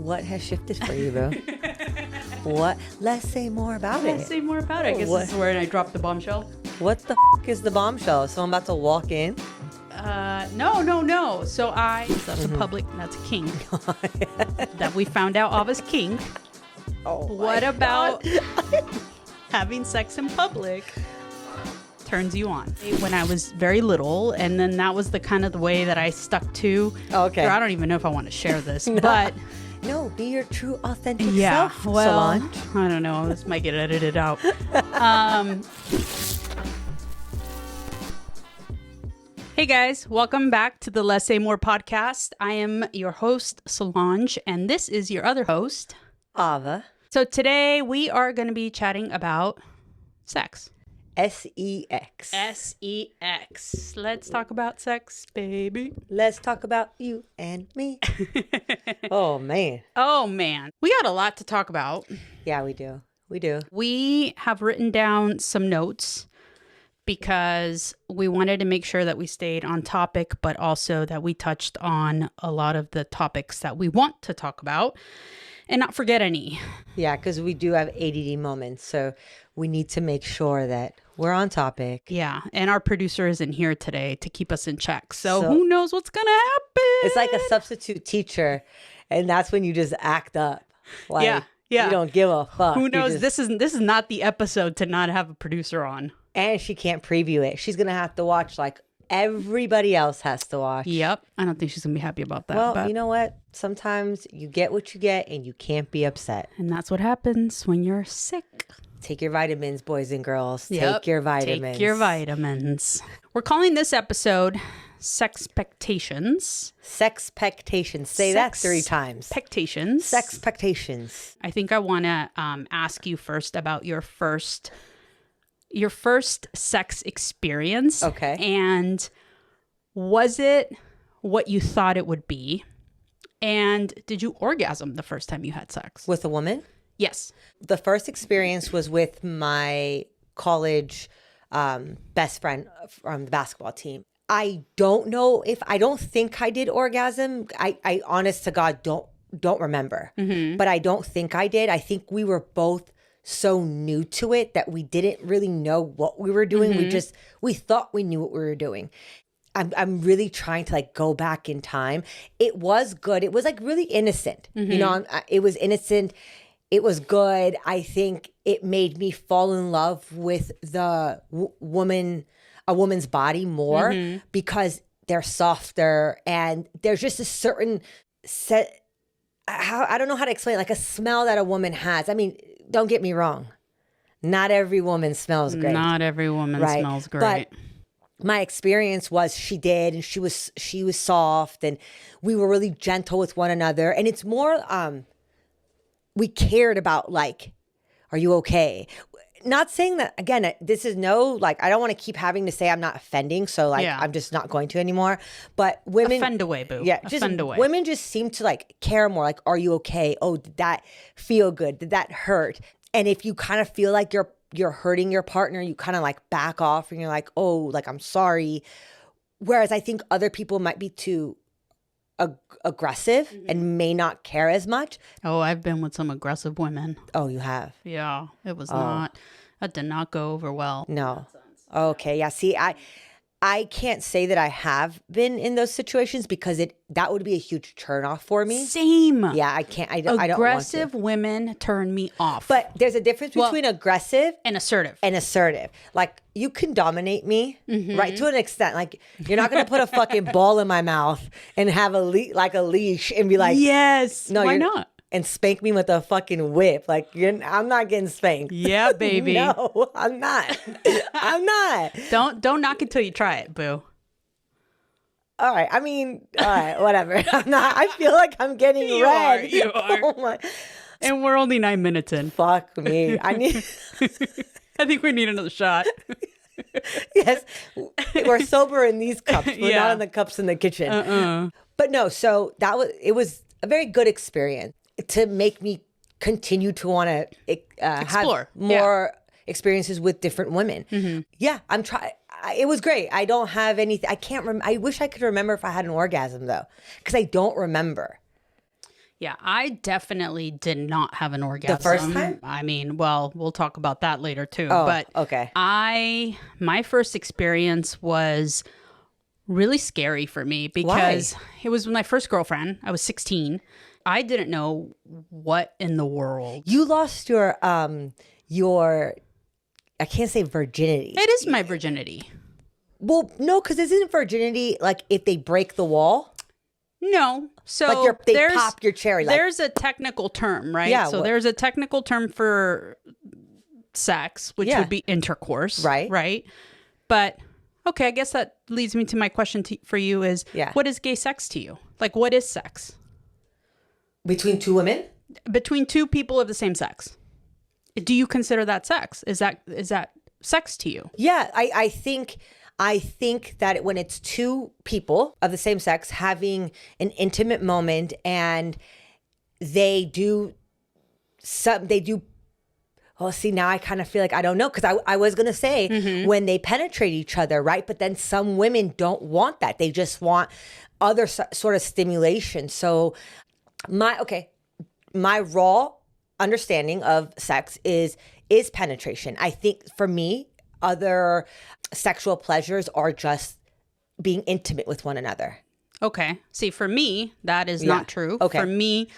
What has shifted for you, boo? What? Let's say more about it. Let's say more about it. I guess What? this is where I dropped the bombshell. What the is the bombshell? So I'm about to walk in? No. So that's a public, that's a kink that we found out of as kink. Oh, What about having sex in public turns you on? When I was very little, and then that was the kind of the way that I stuck to. Okay. Or I don't even know if I want to share this, but No, be your true, authentic yeah, self, well, Solange. I don't know. This might get edited out. Hey guys, welcome back to the Let's Say More podcast. I am your host, Solange, and this is your other host, Ava. So today we are going to be chatting about sex. S-E-X. S-E-X. Let's talk about sex, baby. Let's talk about you and me. Oh, man. Oh, man. We got a lot to talk about. Yeah, we do. We do. We have written down some notes because we wanted to make sure that we stayed on topic, but also that we touched on a lot of the topics that we want to talk about and not forget any. Yeah, because we do have ADD moments, so we need to make sure that we're on topic. Yeah, and our producer isn't here today to keep us in check, so who knows what's going to happen? It's like a substitute teacher, and that's when you just act up. Like, yeah. You don't give a fuck. Who knows? This is not the episode to not have a producer on. And she can't preview it. She's going to have to watch like everybody else has to watch. Yep. I don't think she's going to be happy about that. Well, but you know what? Sometimes you get what you get and you can't be upset. And that's what happens when you're sick. Take your vitamins, boys and girls. Yep. Take your vitamins. Take your vitamins. We're calling this episode Sex-pectations. Sex-pectations. Say that 3 times. Sex-pectations. Sex-pectations. I think I want to ask you first about your first sex experience. Okay. And was it what you thought it would be? And did you orgasm the first time you had sex? With a woman? Yes. The first experience was with my college best friend from the basketball team. I don't know if, I don't think I did orgasm. I honest to God, don't remember. Mm-hmm. But I don't think I did. I think we were both so new to it that we didn't really know what we were doing. Mm-hmm. We thought we knew what we were doing. I'm really trying to like go back in time. It was good. It was like really innocent. Mm-hmm. You know, it was innocent. It was good. I think it made me fall in love with the a woman's body more because they're softer and there's just a certain set. I don't know how to explain it, like a smell that a woman has. I mean, don't get me wrong. Not every woman smells great. Not every woman smells great. But my experience was she did, and she was soft, and we were really gentle with one another. And it's more, we cared about like, are you okay? Not saying that, again, this is no, like, I don't want to keep having to say I'm not offending. So like, I'm just not going to anymore. But women. Offend away, boo. Yeah. Offend away. Women just seem to like care more. Like, are you okay? Oh, did that feel good? Did that hurt? And if you kind of feel like you're hurting your partner, you kind of like back off and you're like, oh, like, I'm sorry. Whereas I think other people might be too aggressive and may not care as much. Oh, I've been with some aggressive women. Oh, you have? Yeah, it was not. That did not go over well. No. Okay. Yeah. See, I can't say that I have been in those situations because that would be a huge turn off for me. Same. Yeah, I can't. I don't want to. Aggressive women turn me off. But there's a difference between aggressive and assertive. Like, you can dominate me, right, to an extent. Like, you're not going to put a fucking ball in my mouth and have a leash and be like, yes. No, why not? And spank me with a fucking whip. Like, I'm not getting spanked. Yeah, baby. No, I'm not. I'm not. Don't knock it till you try it, boo. All right. I mean, all right, whatever. I'm not. I feel like I'm getting red. You are. Oh my. And we're only 9 minutes in. Fuck me. I think we need another shot. Yes. We're sober in these cups. We're not in the cups in the kitchen. But no, so it was a very good experience to make me continue to want to explore have more experiences with different women. Mm-hmm. Yeah, I'm trying. It was great. I don't have anything. I can't remember. I wish I could remember if I had an orgasm though, because I don't remember. Yeah, I definitely did not have an orgasm. The first time? I mean, well, we'll talk about that later too. Oh, but okay. my first experience was really scary for me because it was my first girlfriend. I was 16. I didn't know what in the world. You lost your I can't say virginity. It is my virginity. Well, no, because isn't virginity like if they break the wall? No. So Like they pop your cherry. Like, there's a technical term, right? Yeah, So there's a technical term for sex, which would be intercourse. Right. Right. But okay, I guess that leads me to my question for you is, what is gay sex to you? Like, what is sex? Between two women? Between two people of the same sex. Do you consider that sex? Is that sex to you? Yeah, I think that when it's two people of the same sex having an intimate moment and they do. Well, see, now I kind of feel like I don't know, because I was going to say when they penetrate each other, right? But then some women don't want that. They just want other sort of stimulation. So my raw understanding of sex is penetration. I think for me, other sexual pleasures are just being intimate with one another. Okay. See, for me, that is not true. Okay. For me,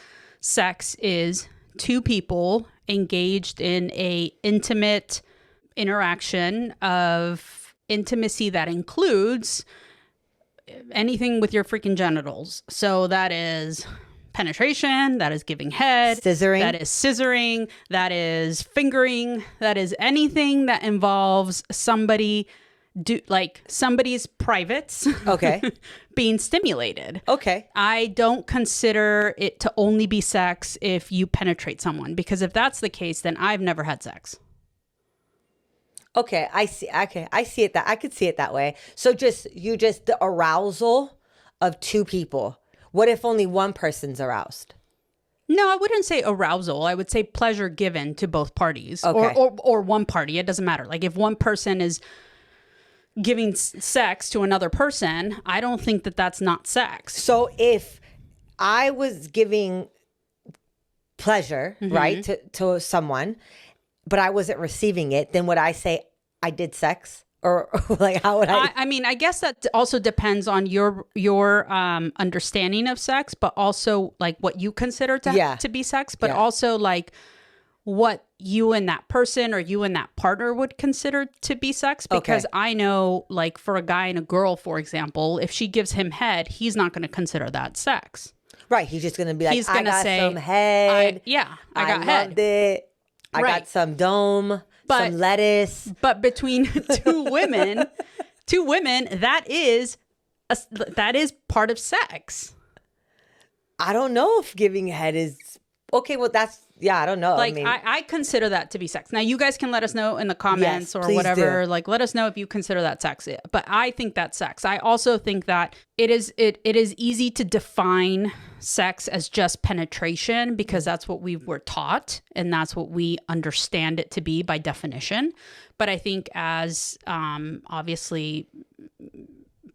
sex is two people engaged in a intimate interaction of intimacy that includes anything with your freaking genitals. So that is penetration, that is giving head, scissoring, that is fingering, that is anything that involves somebody's privates being stimulated. Okay. I don't consider it to only be sex if you penetrate someone, because if that's the case, then I've never had sex. Okay, I see. Okay, I see it I could see it that way. So just the arousal of two people. What if only one person's aroused? No, I wouldn't say arousal. I would say pleasure given to both parties, Okay. or one party. It doesn't matter. Like if one person is giving sex to another person, I don't think that that's not sex. So if I was giving pleasure, right, to someone, but I wasn't receiving it, then would I say I did sex? Or like, how would I mean, I guess that also depends on your understanding of sex, but also like what you consider to be sex, but also like what you and that person or you and that partner would consider to be sex. Because I know, like for a guy and a girl, for example, if she gives him head, he's not going to consider that sex. Right. He's just going to be like, I got say, some head. I got head. Loved it. I got some dome, some lettuce. But between two women, that is part of sex. I don't know if giving head is okay. Well, I don't know. Like I consider that to be sex. Now you guys can let us know in the comments or whatever. Do. Like let us know if you consider that sex. But I think that's sex. I also think that it is easy to define sex as just penetration because that's what we were taught and that's what we understand it to be by definition. But I think as obviously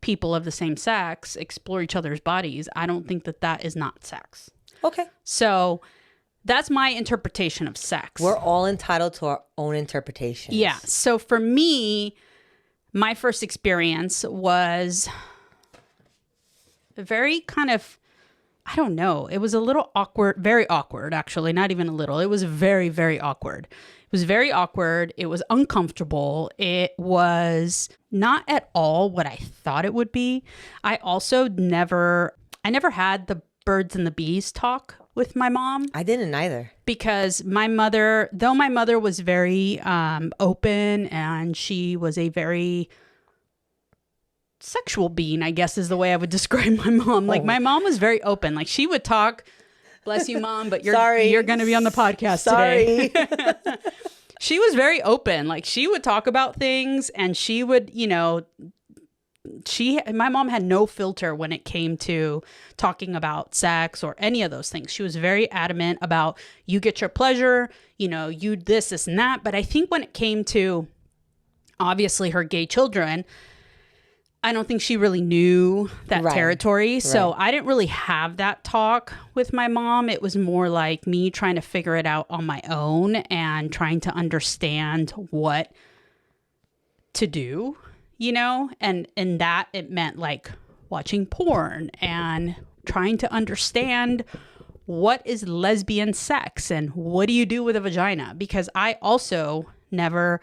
people of the same sex explore each other's bodies, I don't think that is not sex. Okay. So that's my interpretation of sex. We're all entitled to our own interpretation. Yeah. So for me, my first experience was very kind of, I don't know. It was a little awkward, very awkward, actually, not even a little. It was very, very awkward. It was very awkward. It was uncomfortable. It was not at all what I thought it would be. I never had the birds and the bees talk with my mom. I didn't either. Because my mother was very open and she was a very sexual being, I guess is the way I would describe my mom. Like my mom was very open. Like she would talk, bless you, Mom, but you're going to be on the podcast today. She was very open. Like she would talk about things and she would, my mom had no filter when it came to talking about sex or any of those things. She was very adamant about you get your pleasure, you this and that. But I think when it came to obviously her gay children, I don't think she really knew that Right. territory. So Right. I didn't really have that talk with my mom. It was more like me trying to figure it out on my own and trying to understand what to do, you know? And in that it meant like watching porn and trying to understand what is lesbian sex and what do you do with a vagina? Because I also never,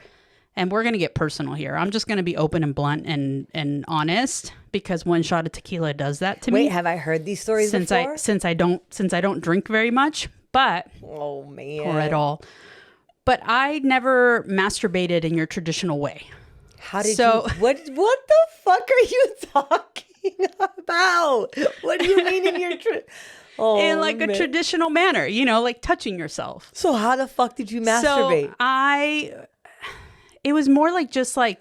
and we're going to get personal here. I'm just going to be open and blunt and honest because one shot of tequila does that to me. Wait, have I heard these stories before? Since I don't drink very much, but Oh man. or at all. But I never masturbated in your traditional way. How did So- you? What the fuck are you talking about? What do you mean in your? Oh, In like a man. traditional manner, you know, like touching yourself. So how the fuck did you masturbate? So it was more like just like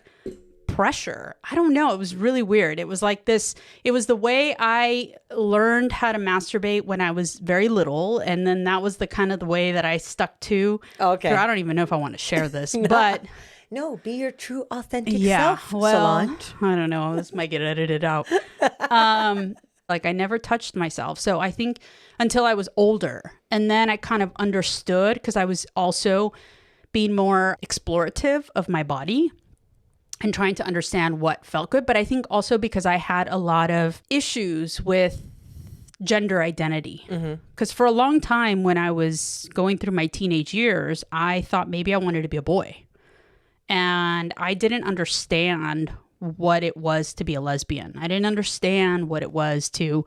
pressure. I don't know. It was really weird. It was like this, it was the way I learned how to masturbate when I was very little. And then that was the kind of the way that I stuck to. Okay. I don't even know if I want to share this, but No, be your true, authentic yeah, self, well, Solange. I don't know. This might get edited out. Like I never touched myself. So I think until I was older, and then I kind of understood because I was also being more explorative of my body and trying to understand what felt good. But I think also because I had a lot of issues with gender identity. Because for a long time when I was going through my teenage years, I thought maybe I wanted to be a boy. And I didn't understand what it was to be a lesbian. I didn't understand what it was to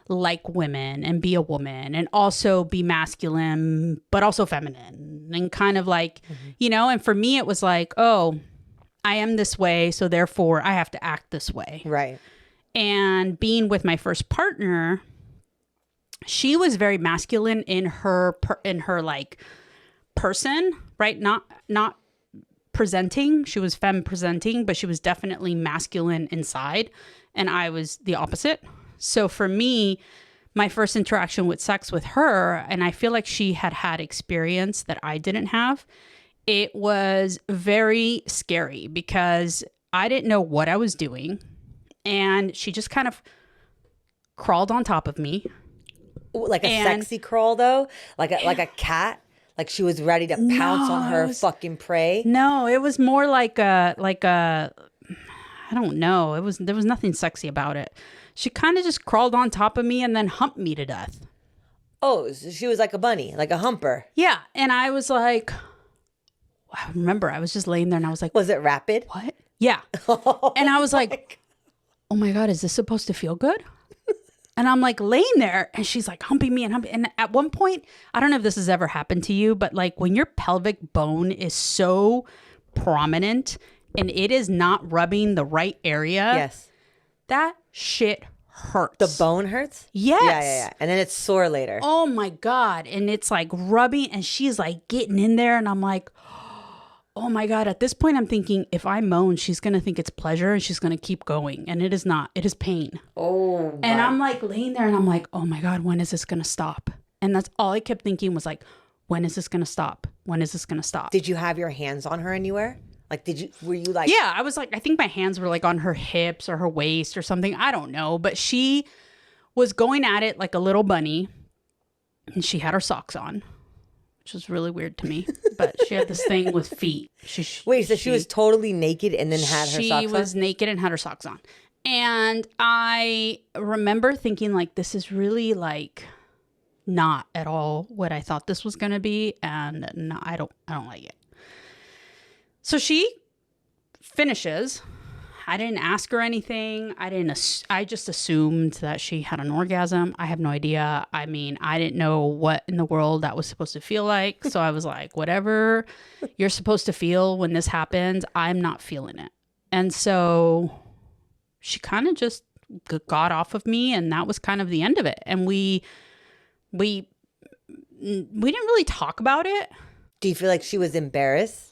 like women and be a woman and also be masculine, but also feminine and kind of like, you know, and for me, it was like, oh, I am this way. So therefore I have to act this way. Right. And being with my first partner, she was very masculine in her like person, right? Not presenting. She was femme presenting, but she was definitely masculine inside. And I was the opposite. So for me, my first interaction with sex with her, and I feel like she had experience that I didn't have, it was very scary because I didn't know what I was doing. And she just kind of crawled on top of me. Ooh, like a And- sexy crawl though, like a cat. Like she was ready to pounce on her fucking prey. No, it was more like a I don't know. There was nothing sexy about it. She kind of just crawled on top of me and then humped me to death. Oh, so she was like a bunny, like a humper. Yeah, and I was like, I remember I was just laying there and I was like, Was it rapid? what? Yeah. And I was like, oh my God, is this supposed to feel good? And I'm like laying there and she's like humping me and humping. And at one point, I don't know if this has ever happened to you, but like when your pelvic bone is so prominent and it is not rubbing the right area, Yes. that shit hurts. The bone hurts? Yes. Yeah. And then it's sore later. Oh my God. And it's like rubbing and she's like getting in there and I'm like, oh my God. At this point, I'm thinking if I moan, she's going to think it's pleasure and she's going to keep going. And it is not. It is pain. Oh. And I'm like laying there and I'm like, oh my God, when is this going to stop? And that's all I kept thinking was like, when is this going to stop? When is this going to stop? Did you have your hands on her anywhere? Like, were you like, Yeah, I was like, I think my hands were like on her hips or her waist or something. I don't know. But she was going at it like a little bunny and she had her socks on, which was really weird to me. But she had this thing with feet. wait, so she was totally naked and then had her socks on? She was naked and had her socks on. And I remember thinking like, this is really like not at all what I thought this was going to be. And no, I don't like it. So she finishes. I didn't ask her anything. I just assumed that she had an orgasm. I have no idea. I mean, I didn't know what in the world that was supposed to feel like. So I was like, whatever you're supposed to feel when this happens, I'm not feeling it. And so she kind of just got off of me and that was kind of the end of it. And we didn't really talk about it. Do you feel like she was embarrassed?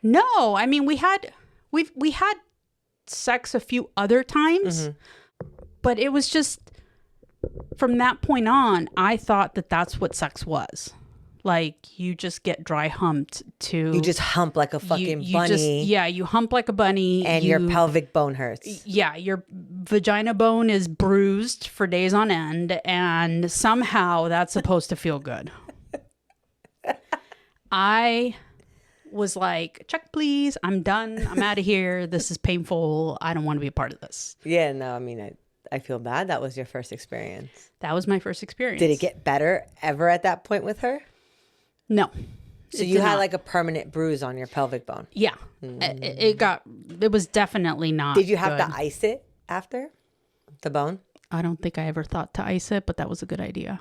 No, I mean, we had sex a few other times, but it was just from that point on, I thought that that's what sex was Like you just get dry humped to. You just hump like a fucking bunny. You hump like a bunny. And your pelvic bone hurts. Yeah, your vagina bone is bruised for days on end, and somehow that's supposed to feel good. I was like, check please, I'm done. I'm out of here. This is painful. I don't want to be a part of this. Yeah, no, I mean, I feel bad. That was your first experience. That was my first experience. Did it get better ever at that point with her? No. So you had like a permanent bruise on your pelvic bone? Yeah. It was definitely not Did you have good. to ice it after the bone? I don't think I ever thought to ice it, but that was a good idea.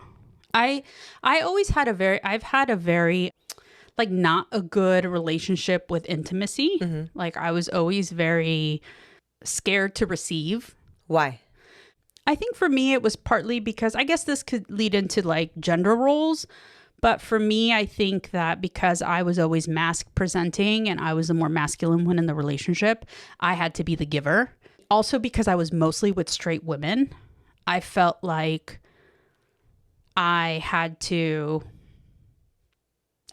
I've had a very like not a good relationship with intimacy. Mm-hmm. Like I was always very scared to receive. Why? I think for me, it was partly because I guess this could lead into like gender roles. But for me, I think that because I was always mask presenting and I was the more masculine one in the relationship, I had to be the giver. Also because I was mostly with straight women, I felt like I had to,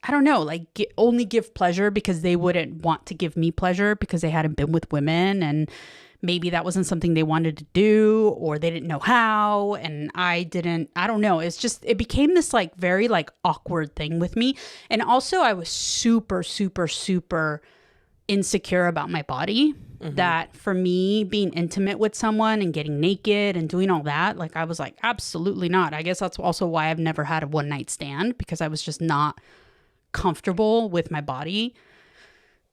I don't know, like only give pleasure because they wouldn't want to give me pleasure because they hadn't been with women, and maybe that wasn't something they wanted to do or they didn't know how, and I don't know. It's just, it became this like very like awkward thing with me. And also I was super, super, super insecure about my body. Mm-hmm. That for me, being intimate with someone and getting naked and doing all that, like I was like, absolutely not. I guess that's also why I've never had a one night stand, because I was just not comfortable with my body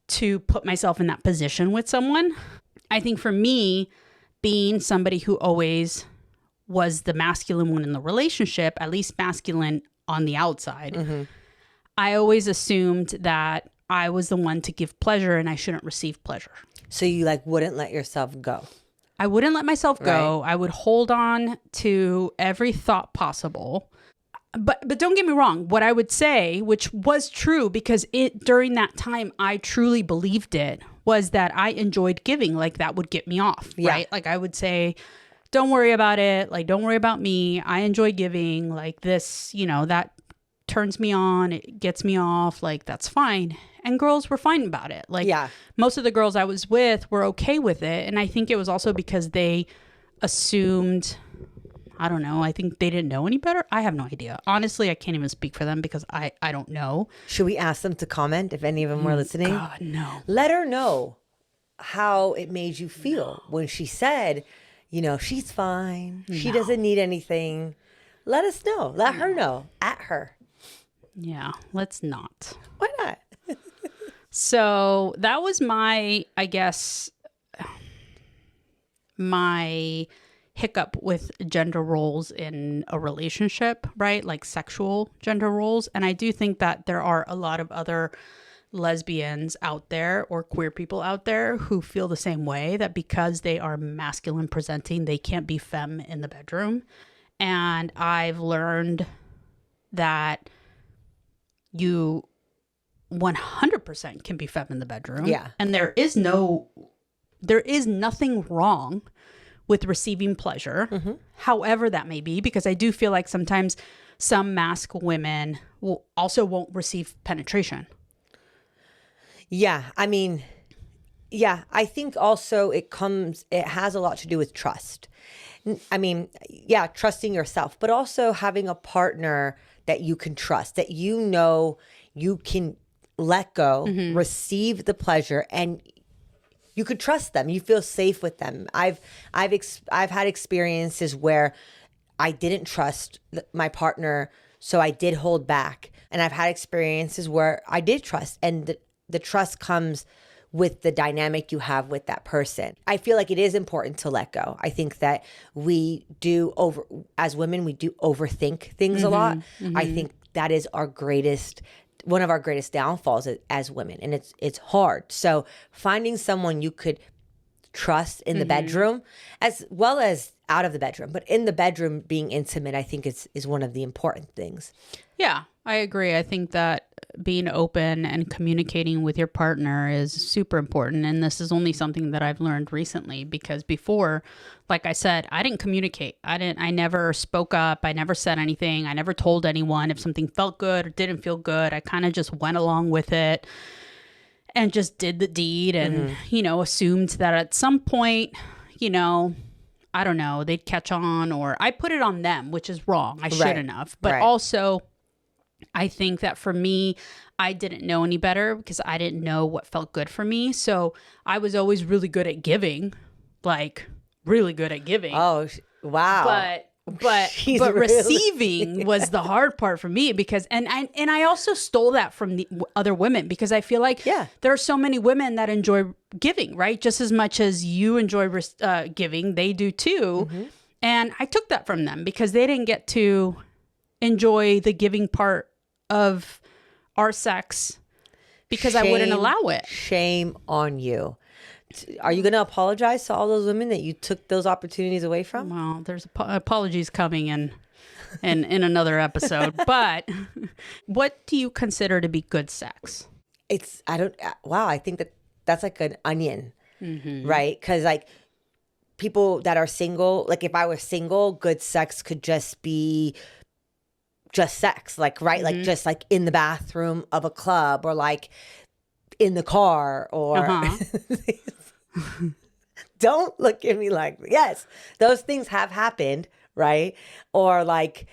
to put myself in that position with someone. I think for me, being somebody who always was the masculine one in the relationship, at least masculine on the outside, mm-hmm. I always assumed that I was the one to give pleasure and I shouldn't receive pleasure. So you like wouldn't let yourself go? I wouldn't let myself go. Right. I would hold on to every thought possible. But don't get me wrong. What I would say, which was true because during that time, I truly believed it, was that I enjoyed giving. Like that would get me off, right? Like I would say, don't worry about it. Like, don't worry about me. I enjoy giving. Like this, that turns me on. It gets me off. Like that's fine. And girls were fine about it. Like most of the girls I was with were okay with it. And I think it was also because they assumed, I don't know, I think they didn't know any better. I have no idea. Honestly, I can't even speak for them because I don't know. Should we ask them to comment if any of them were listening? God, no. Let her know how it made you feel when she said, she's fine. No. She doesn't need anything. Let us know. Let her know. At her. Yeah, let's not. Why not? So that was my hiccup with gender roles in a relationship, right? Like sexual gender roles. And I do think that there are a lot of other lesbians out there or queer people out there who feel the same way, that because they are masculine presenting, they can't be femme in the bedroom. And I've learned that you 100% can be femme in the bedroom. Yeah. And there is nothing wrong with receiving pleasure, mm-hmm. however that may be, because I do feel like sometimes some masc women won't receive penetration. Yeah. I mean, yeah, I think also it has a lot to do with trust. I mean, yeah, trusting yourself, but also having a partner that you can trust, that you can let go, mm-hmm. receive the pleasure, and you could trust them. You feel safe with them. I've had experiences where I didn't trust my partner, so I did hold back. And I've had experiences where I did trust, and the trust comes with the dynamic you have with that person. I feel like it is important to let go. I think that as women, we do overthink things mm-hmm, a lot. Mm-hmm. I think that is one of our greatest downfalls as women, and it's hard. So finding someone you could trust in the bedroom as well as out of the bedroom. But in the bedroom, being intimate, I think is one of the important things. Yeah, I agree. I think that being open and communicating with your partner is super important. And this is only something that I've learned recently, because before, like I said, I didn't communicate. I never spoke up. I never said anything. I never told anyone if something felt good or didn't feel good. I kind of just went along with it and just did the deed and, assumed that at some point, I don't know, they'd catch on, or I put it on them, which is wrong. I shouldn't have. But also, I think that for me, I didn't know any better because I didn't know what felt good for me. So I was always really good at giving, like really good at giving. Oh, wow. But receiving was the hard part for me, because and I also stole that from the other women, because I feel like there are so many women that enjoy giving, right? Just as much as you enjoy giving, they do too. And I took that from them because they didn't get to enjoy the giving part of our sex because I wouldn't allow it. Shame on you. Are you going to apologize to all those women that you took those opportunities away from? Well, there's apologies coming in another episode. But what do you consider to be good sex? I think that's like an onion, right? Because like people that are single, like if I was single, good sex could just be just sex, like, right? Like just like in the bathroom of a club, or like in the car, or don't look at me like, yes, those things have happened, right? Or like,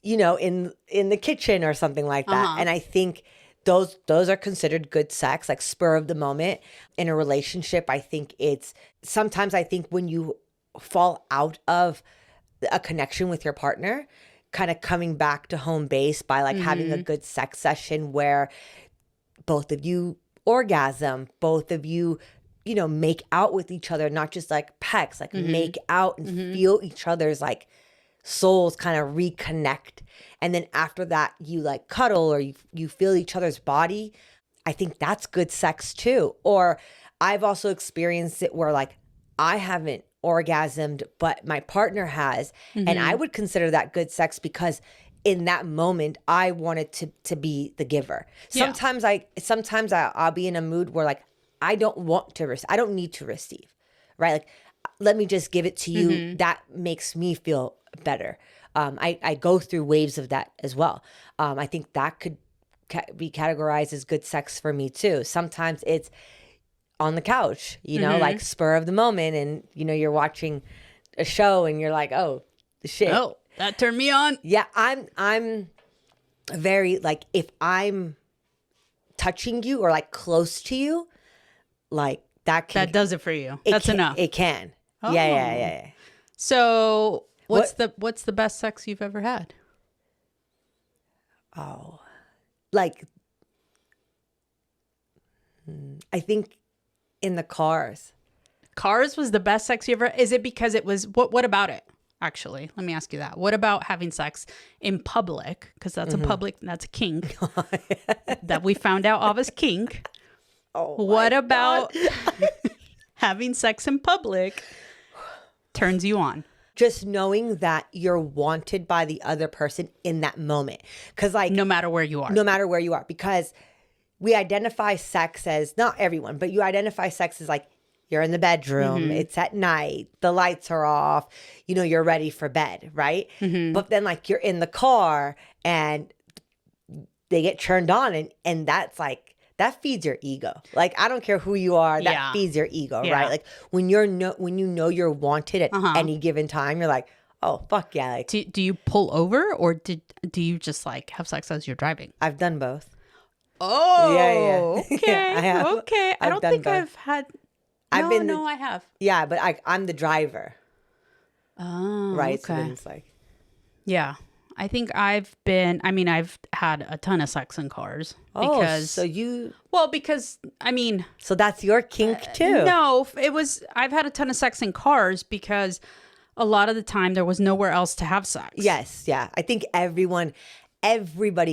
in the kitchen or something like that. And I think those are considered good sex, like spur of the moment. In a relationship, I think sometimes I think when you fall out of a connection with your partner, kind of coming back to home base by like having a good sex session where both of you orgasm, both of you, make out with each other, not just like pecks, like make out and feel each other's like souls kind of reconnect. And then after that, you like cuddle, or you feel each other's body. I think that's good sex too. Or I've also experienced it where like I haven't orgasmed, but my partner has. And I would consider that good sex because in that moment, I wanted to be the giver. Sometimes I'll be in a mood where like, I don't want to I don't need to receive, right? Like, let me just give it to you. That makes me feel better. I go through waves of that as well. I think that could be categorized as good sex for me too. Sometimes it's on the couch, like spur of the moment, and you're watching a show and you're like, oh, shit. Oh, that turned me on. Yeah, I'm very like, if I'm touching you or like close to you, like that does it for you. That's enough. It can. Oh. Yeah. So what's the best sex you've ever had? Oh, like I think in the cars. Cars was the best sex you ever. Is it because it was what about it? Actually, let me ask you that. What about having sex in public? Because that's that's a kink that we found out of as kink. Oh, what about having sex in public turns you on? Just knowing that you're wanted by the other person in that moment. Because like, no matter where you are, because we identify sex as, not everyone, but you identify sex as like, you're in the bedroom, it's at night, the lights are off, you're ready for bed, right? But then like you're in the car and they get turned on, and that's like, that feeds your ego. Like, I don't care who you are, that feeds your ego, right? Like when you know you're wanted at any given time, you're like, oh, fuck yeah. Like, do you pull over, or do you just like have sex as you're driving? I've done both. Oh, yeah. Okay. Yeah, I have. Okay. I don't think both. I've had. No, I have. Yeah, but I'm the driver. Oh, right. Okay. So then it's like, yeah, I think I've had a ton of sex in cars. Because so that's your kink too. No, I've had a ton of sex in cars because a lot of the time there was nowhere else to have sex. Yes. Yeah. I think everybody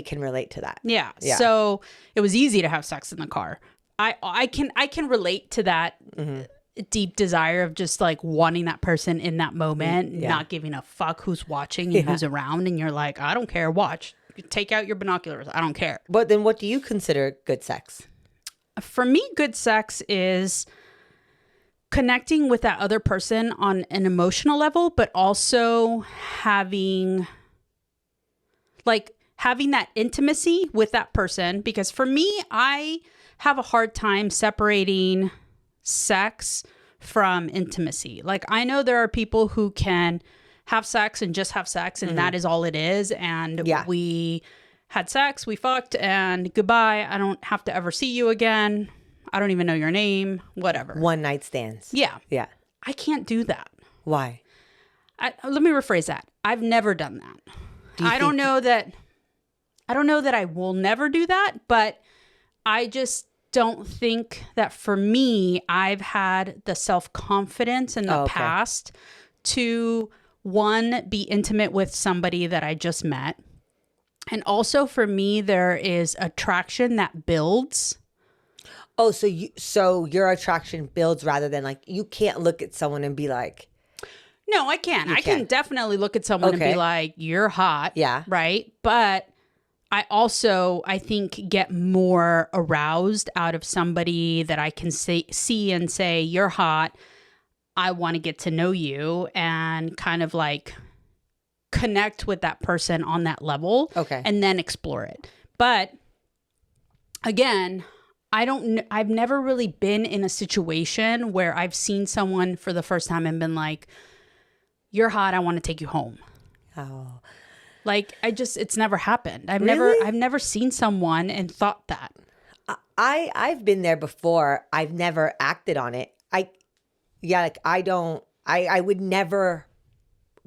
can relate to that. Yeah. So it was easy to have sex in the car. I can relate to that deep desire of just like wanting that person in that moment, not giving a fuck who's watching and who's around. And you're like, I don't care. Watch. Take out your binoculars. I don't care. But then what do you consider good sex? For me, good sex is connecting with that other person on an emotional level, but also having that intimacy with that person. Because for me, I have a hard time separating sex from intimacy. Like, I know there are people who can have sex and just have sex, and that is all it is. And we had sex, we fucked, and goodbye. I don't have to ever see you again. I don't even know your name, whatever. One night stands. Yeah. Yeah. I can't do that. Why? Let me rephrase that. I've never done that. I don't know that I will never do that, but I just don't think that for me, I've had the self-confidence in the past to, one, be intimate with somebody that I just met. And also for me, there is attraction that builds. Oh, so your attraction builds rather than like, you can't look at someone and be like, no, I can. I can definitely look at someone and be like, you're hot. Yeah. Right. But I also, I think, get more aroused out of somebody that I can see and say, you're hot. I want to get to know you, and kind of like connect with that person on that level. Okay. And then explore it. But again, I've never really been in a situation where I've seen someone for the first time and been like, you're hot. I want to take you home. Oh. Like, it's never happened. I've Really? never seen someone and thought that. I've been there before. I've never acted on it. I would never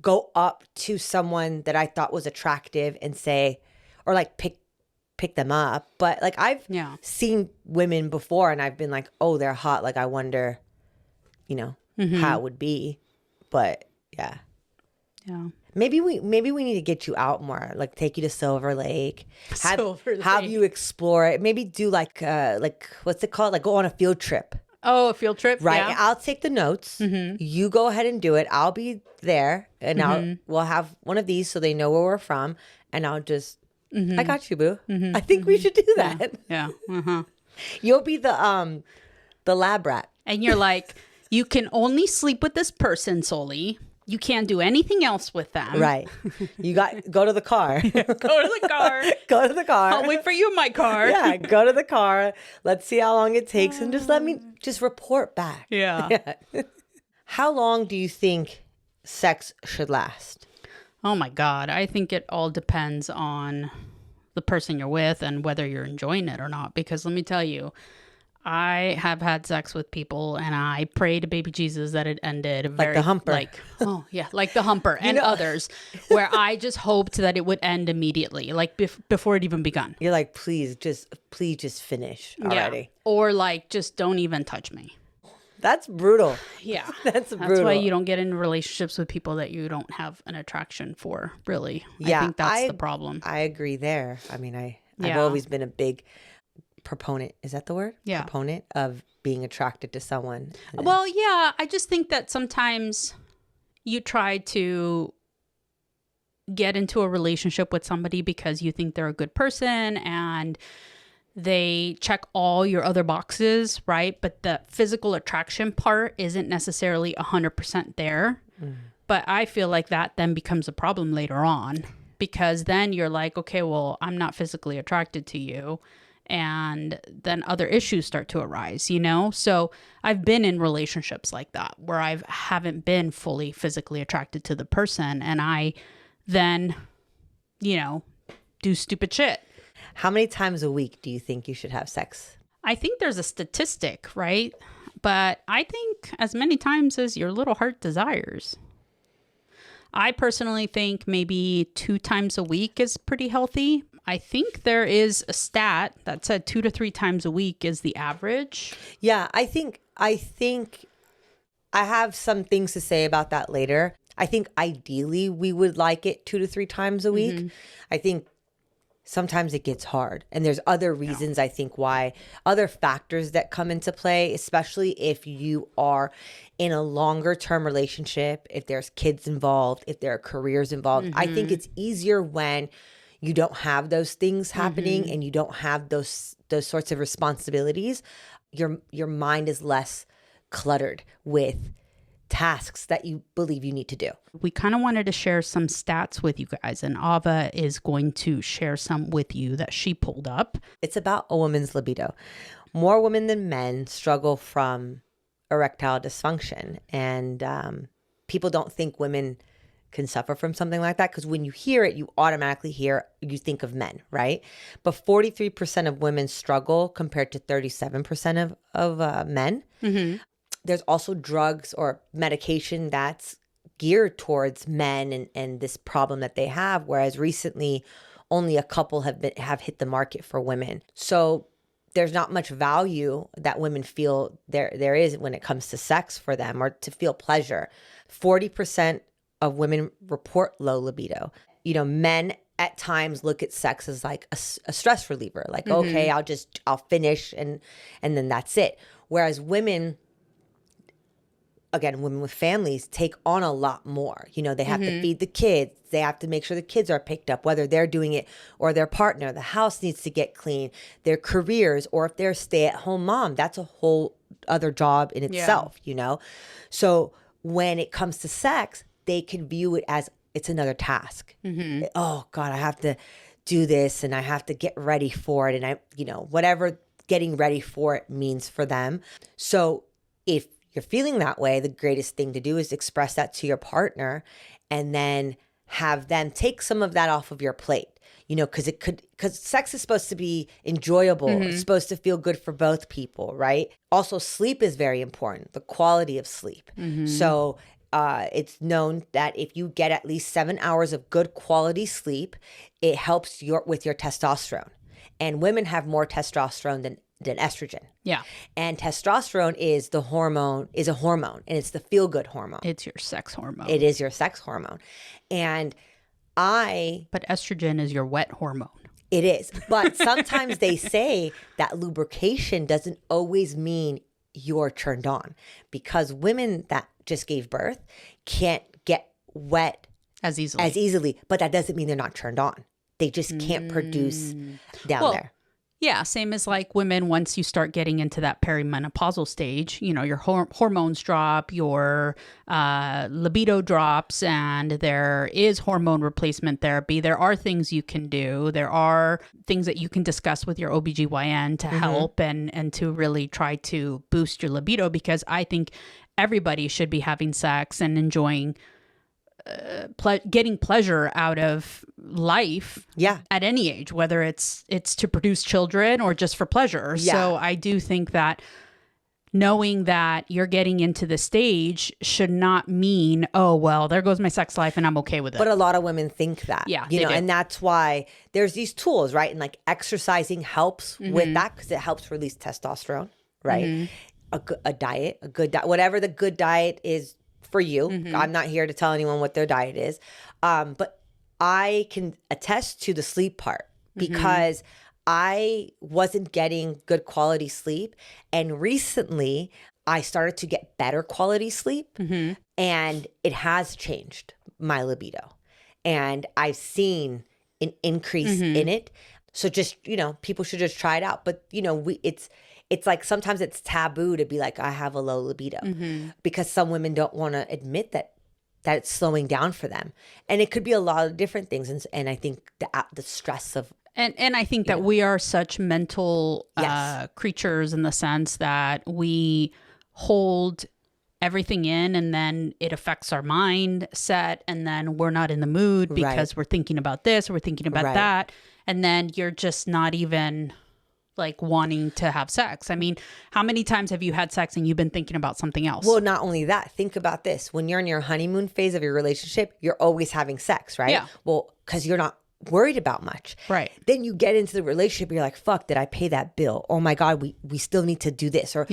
go up to someone that I thought was attractive and say, or like pick them up. But like, I've seen women before and I've been like, oh, they're hot. Like, I wonder, how it would be. But yeah. Yeah. Maybe we need to get you out more, like take you to Silver Lake, have you explore it. Maybe do like what's it called? Like go on a field trip. Oh, a field trip, right? Yeah. I'll take the notes. You go ahead and do it. I'll be there, and we'll have one of these so they know where we're from, and I'll just I got you, boo. I think we should do that. Yeah. You'll be the lab rat, and you're like, you can only sleep with this person solely. You can't do anything else with them. Right. You go to the car. Go to the car. Go to the car. I'll wait for you in my car. Yeah, go to the car. Let's see how long it takes and just let me report back. Yeah. How long do you think sex should last? Oh my God. I think it all depends on the person you're with and whether you're enjoying it or not. Because let me tell you, I have had sex with people and I pray to baby Jesus that it ended like the humper. Like the humper and others where I just hoped that it would end immediately, like before it even begun. You're like, please just finish already. Yeah. Or like, just don't even touch me. That's brutal. Yeah. That's brutal. That's why you don't get in relationships with people that you don't have an attraction for, really. Yeah, I think that's the problem. I agree there. I mean, I've always been a big proponent, is that the word? Yeah. Proponent of being attracted to someone. Well, yeah, I just think that sometimes you try to get into a relationship with somebody because you think they're a good person and they check all your other boxes, right? But the physical attraction part isn't necessarily 100% there. But I feel like that then becomes a problem later on, because then you're like, okay, well, I'm not physically attracted to you. And then other issues start to arise, So I've been in relationships like that where I haven't been fully physically attracted to the person. And I then, do stupid shit. How many times a week do you think you should have sex? I think there's a statistic, right? But I think as many times as your little heart desires. I personally think maybe 2 times a week is pretty healthy. I think there is a stat that said 2 to 3 times a week is the average. Yeah, I think I have some things to say about that later. I think ideally we would like it 2 to 3 times a week. I think sometimes it gets hard. And there's other reasons, I think, why, other factors that come into play, especially if you are in a longer term relationship, if there's kids involved, if there are careers involved. I think it's easier when you don't have those things happening and you don't have those sorts of responsibilities. Your mind is less cluttered with tasks that you believe you need to do. We kind of wanted to share some stats with you guys, and Ava is going to share some with you that she pulled up. It's about a woman's libido. More women than men struggle from erectile dysfunction, and people don't think women can suffer from something like that, because when you hear it, you automatically you think of men, right? But 43% of women struggle compared to 37% of men. There's also drugs or medication that's geared towards men and this problem that they have, whereas recently only a couple have hit the market for women. So there's not much value that women feel there is when it comes to sex for them or to feel pleasure. 40% of women report low libido. Men at times look at sex as like a stress reliever, like, okay, I'll finish and then that's it. Whereas women with families take on a lot more. They have to feed the kids. They have to make sure the kids are picked up, whether they're doing it or their partner. The house needs to get clean, their careers, or if they're a stay-at-home mom, that's a whole other job in itself, So when it comes to sex, they can view it as it's another task. Oh God, I have to do this and I have to get ready for it. And whatever getting ready for it means for them. So if you're feeling that way, the greatest thing to do is express that to your partner and then have them take some of that off of your plate. Because sex is supposed to be enjoyable. It's supposed to feel good for both people, right? Also, sleep is very important, the quality of sleep. So it's known that if you get at least 7 hours of good quality sleep, it helps with your testosterone. And women have more testosterone than estrogen. Yeah. And testosterone is a hormone, and it's the feel-good hormone. It's your sex hormone. It is your sex hormone. But estrogen is your wet hormone. It is. But sometimes they say that lubrication doesn't always mean you're turned on, because women that just gave birth can't get wet as easily, but that doesn't mean they're not turned on. They just can't produce down there. Yeah, same as like women, once you start getting into that perimenopausal stage, your hormones drop, your libido drops, and there is hormone replacement therapy. There are things you can do. There are things that you can discuss with your OBGYN to help and to really try to boost your libido, because I think everybody should be having sex and enjoying getting pleasure out of life at any age, whether it's to produce children or just for pleasure. So I do think that knowing that you're getting into the stage should not mean, oh, well, there goes my sex life and I'm okay with it. But a lot of women think that, and that's why there's these tools, right? And like exercising helps with that, because it helps release testosterone, right? A diet, a good diet, whatever the good diet is for you. I'm not here to tell anyone what their diet is. But I can attest to the sleep part, because I wasn't getting good quality sleep. And recently I started to get better quality sleep, and it has changed my libido. And I've seen an increase in it. So just, people should just try it out. But, it's like sometimes it's taboo to be like, I have a low libido, because some women don't want to admit that it's slowing down for them. And it could be a lot of different things. And I think the stress of... And I think that we are such mental creatures, in the sense that we hold everything in, and then it affects our mindset, and then we're not in the mood because we're thinking about this, or we're thinking about that. And then you're just not even like wanting to have sex. I mean, how many times have you had sex and you've been thinking about something else? Well, not only that, think about this. When you're in your honeymoon phase of your relationship, you're always having sex, right? Yeah. Well, because you're not worried about much. Right. Then you get into the relationship, you're like, fuck, did I pay that bill? Oh my God, we still need to do this. Or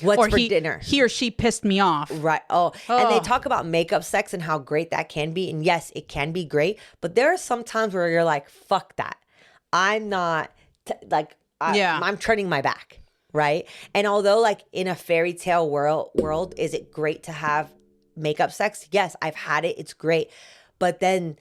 What's or for dinner? he or she pissed me off. Right. Oh, and they talk about makeup sex and how great that can be. And yes, it can be great. But there are some times where you're like, fuck that. I'm not I'm turning my back. Right. And although like in a fairy tale world, is it great to have makeup sex? Yes, I've had it. It's great. But then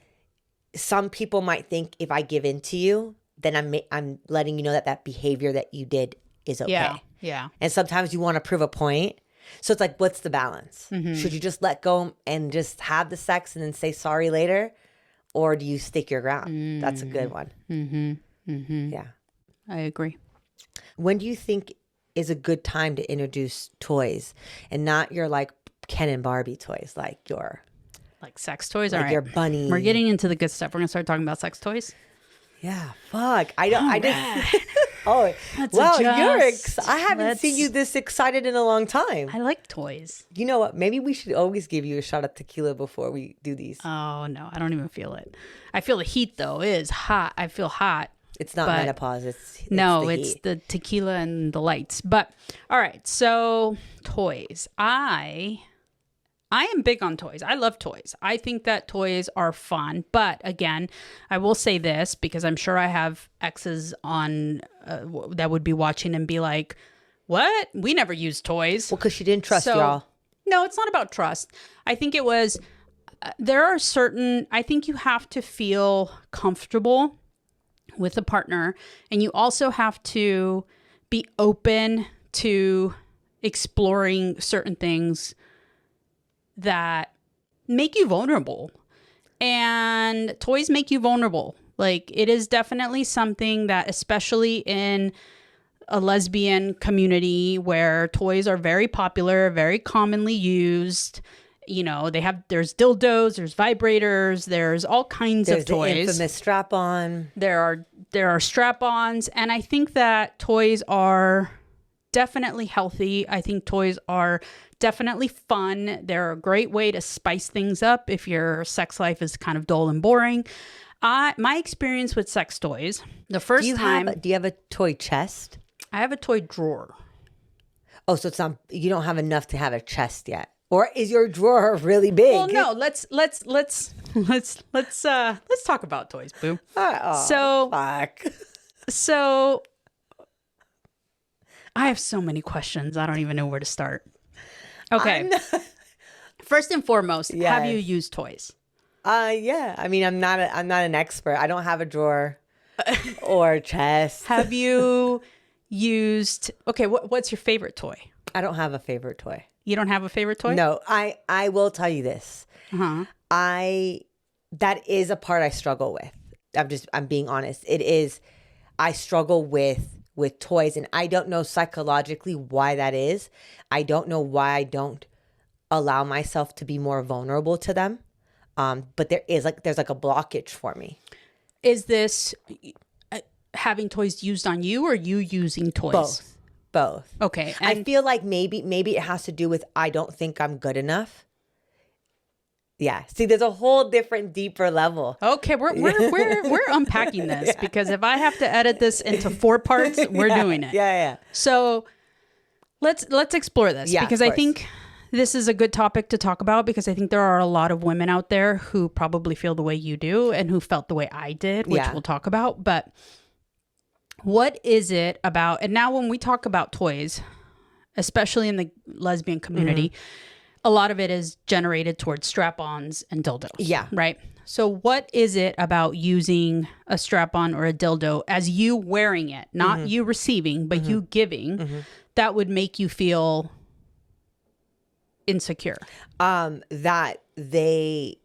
some people might think if I give in to you, then I'm letting you know that behavior that you did is okay. Yeah. Yeah. And sometimes you want to prove a point. So it's like, what's the balance? Should you just let go and just have the sex and then say sorry later? Or do you stick your ground? That's a good one. Yeah. I agree. When do you think is a good time to introduce toys and not your like Ken and Barbie toys, like your Like sex toys? like All right. your bunny? We're getting into the good stuff. We're going to start talking about sex toys. Yeah, fuck. I didn't. Let's Wow, adjust. I haven't seen you this excited in a long time. I like toys. You know what? Maybe we should always give you a shot of tequila before we do these. Oh, no. I don't even feel it. I feel the heat, though. It is hot. I feel hot. It's not but menopause. It's no, the it's heat. the tequila and the lights. But all right, so toys. I am big on toys. I love toys. I think that toys are fun. But again, I will say this because I'm sure I have exes on that would be watching and be like, "What? We never use toys." Well, because she didn't trust y'all. No, it's not about trust. I think it was. There are certain. I think you have to feel comfortable with a partner, and you also have to be open to exploring certain things that make you vulnerable. And toys make you vulnerable. Like, it is definitely something that, especially in a lesbian community where toys are very popular, very commonly used. You know, there's dildos, there's vibrators, there's all kinds of toys. There's the infamous strap-on. There are strap-ons, and I think that toys are definitely healthy. I think toys are definitely fun. They're a great way to spice things up if your sex life is kind of dull and boring. My experience with sex toys, the first time... Do you have a toy chest? I have a toy drawer. Oh, so it's not, you don't have enough to have a chest yet. Or is your drawer really big? Well, no, let's talk about toys, boo. Fuck. So I have so many questions. I don't even know where to start. Okay. First and foremost, have you used toys? Yeah. I mean, I'm not an expert. I don't have a drawer or a chest. Have you used? Okay, what's your favorite toy? I don't have a favorite toy. You don't have a favorite toy? No, I will tell you this. That is a part I struggle with. I'm being honest. It is, I struggle with toys, and I don't know psychologically why that is. I don't know why I don't allow myself to be more vulnerable to them. But there's like a blockage for me. Is this having toys used on you, or you using toys? Both. Okay. I feel like maybe it has to do with I don't think I'm good enough. Yeah. See, there's a whole different, deeper level. Okay, we're unpacking this because if I have to edit this into 4 parts, we're doing it. Yeah. So let's explore this because I think this is a good topic to talk about because I think there are a lot of women out there who probably feel the way you do and who felt the way I did, which we'll talk about. But what is it about? And now when we talk about toys, especially in the lesbian community, a lot of it is generated towards strap-ons and dildos. Yeah. Right? So what is it about using a strap-on or a dildo as you wearing it, not you receiving, but you giving, that would make you feel insecure? That they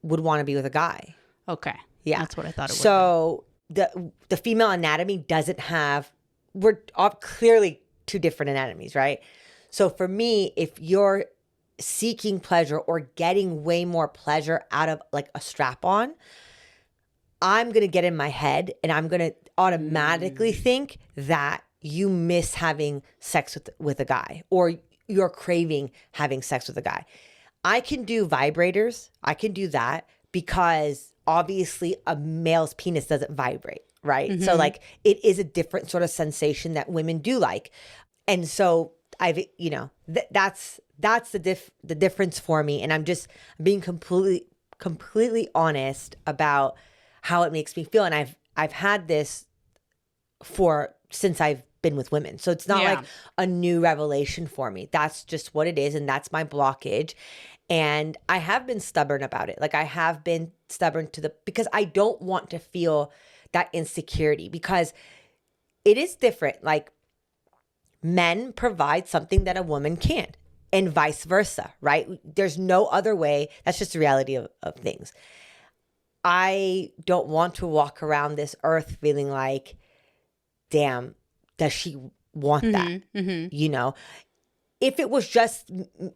would want to be with a guy. Okay. Yeah. That's what I thought it was. So the female anatomy doesn't have, we're clearly 2 different anatomies, right? So for me, if you're seeking pleasure or getting way more pleasure out of like a strap on, I'm going to get in my head and I'm going to automatically think that you miss having sex with a guy, or you're craving having sex with a guy. I can do vibrators. I can do that because obviously a male's penis doesn't vibrate, right? So like it is a different sort of sensation that women do like. And so that's the difference for me. And I'm just being completely honest about how it makes me feel. And I've had this since I've been with women. So it's not like a new revelation for me. That's just what it is. And that's my blockage. And I have been stubborn about it. Like I have been stubborn because I don't want to feel that insecurity, because it is different. Like men provide something that a woman can't, and vice versa, right? There's no other way. That's just the reality of things. I don't want to walk around this earth feeling like, damn, does she want that? You know, if it was just,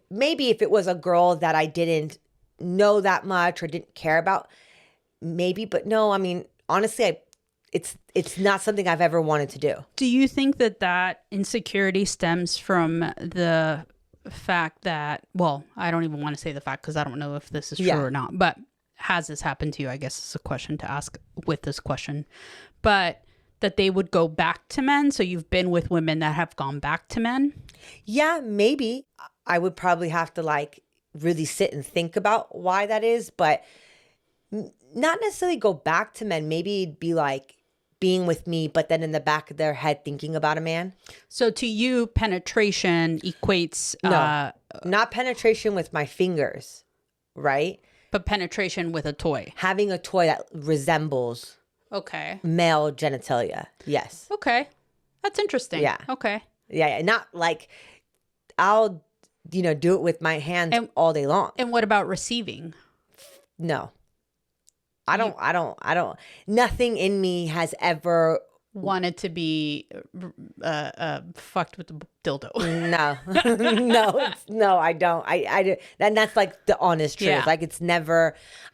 maybe if it was a girl that I didn't know that much or didn't care about, maybe, but no, I mean, honestly, it's not something I've ever wanted to do. Do you think that insecurity stems from the fact that, well, I don't even want to say the fact because I don't know if this is true or not, but has this happened to you? I guess it's a question to ask with this question. But that they would go back to men. So you've been with women that have gone back to men? Yeah, maybe. I would probably have to like really sit and think about why that is, but not necessarily go back to men. Maybe it'd be like being with me, but then in the back of their head thinking about a man. So to you, penetration equates... No, not penetration with my fingers, right? But penetration with a toy. Having a toy that resembles male genitalia. Yes. Okay. That's interesting. Yeah. Okay. Yeah. Not like I'll, do it with my hands all day long. And what about receiving? No. I don't, nothing in me has ever wanted to be fucked with the dildo. No, I don't. And that's like the honest truth. Yeah. Like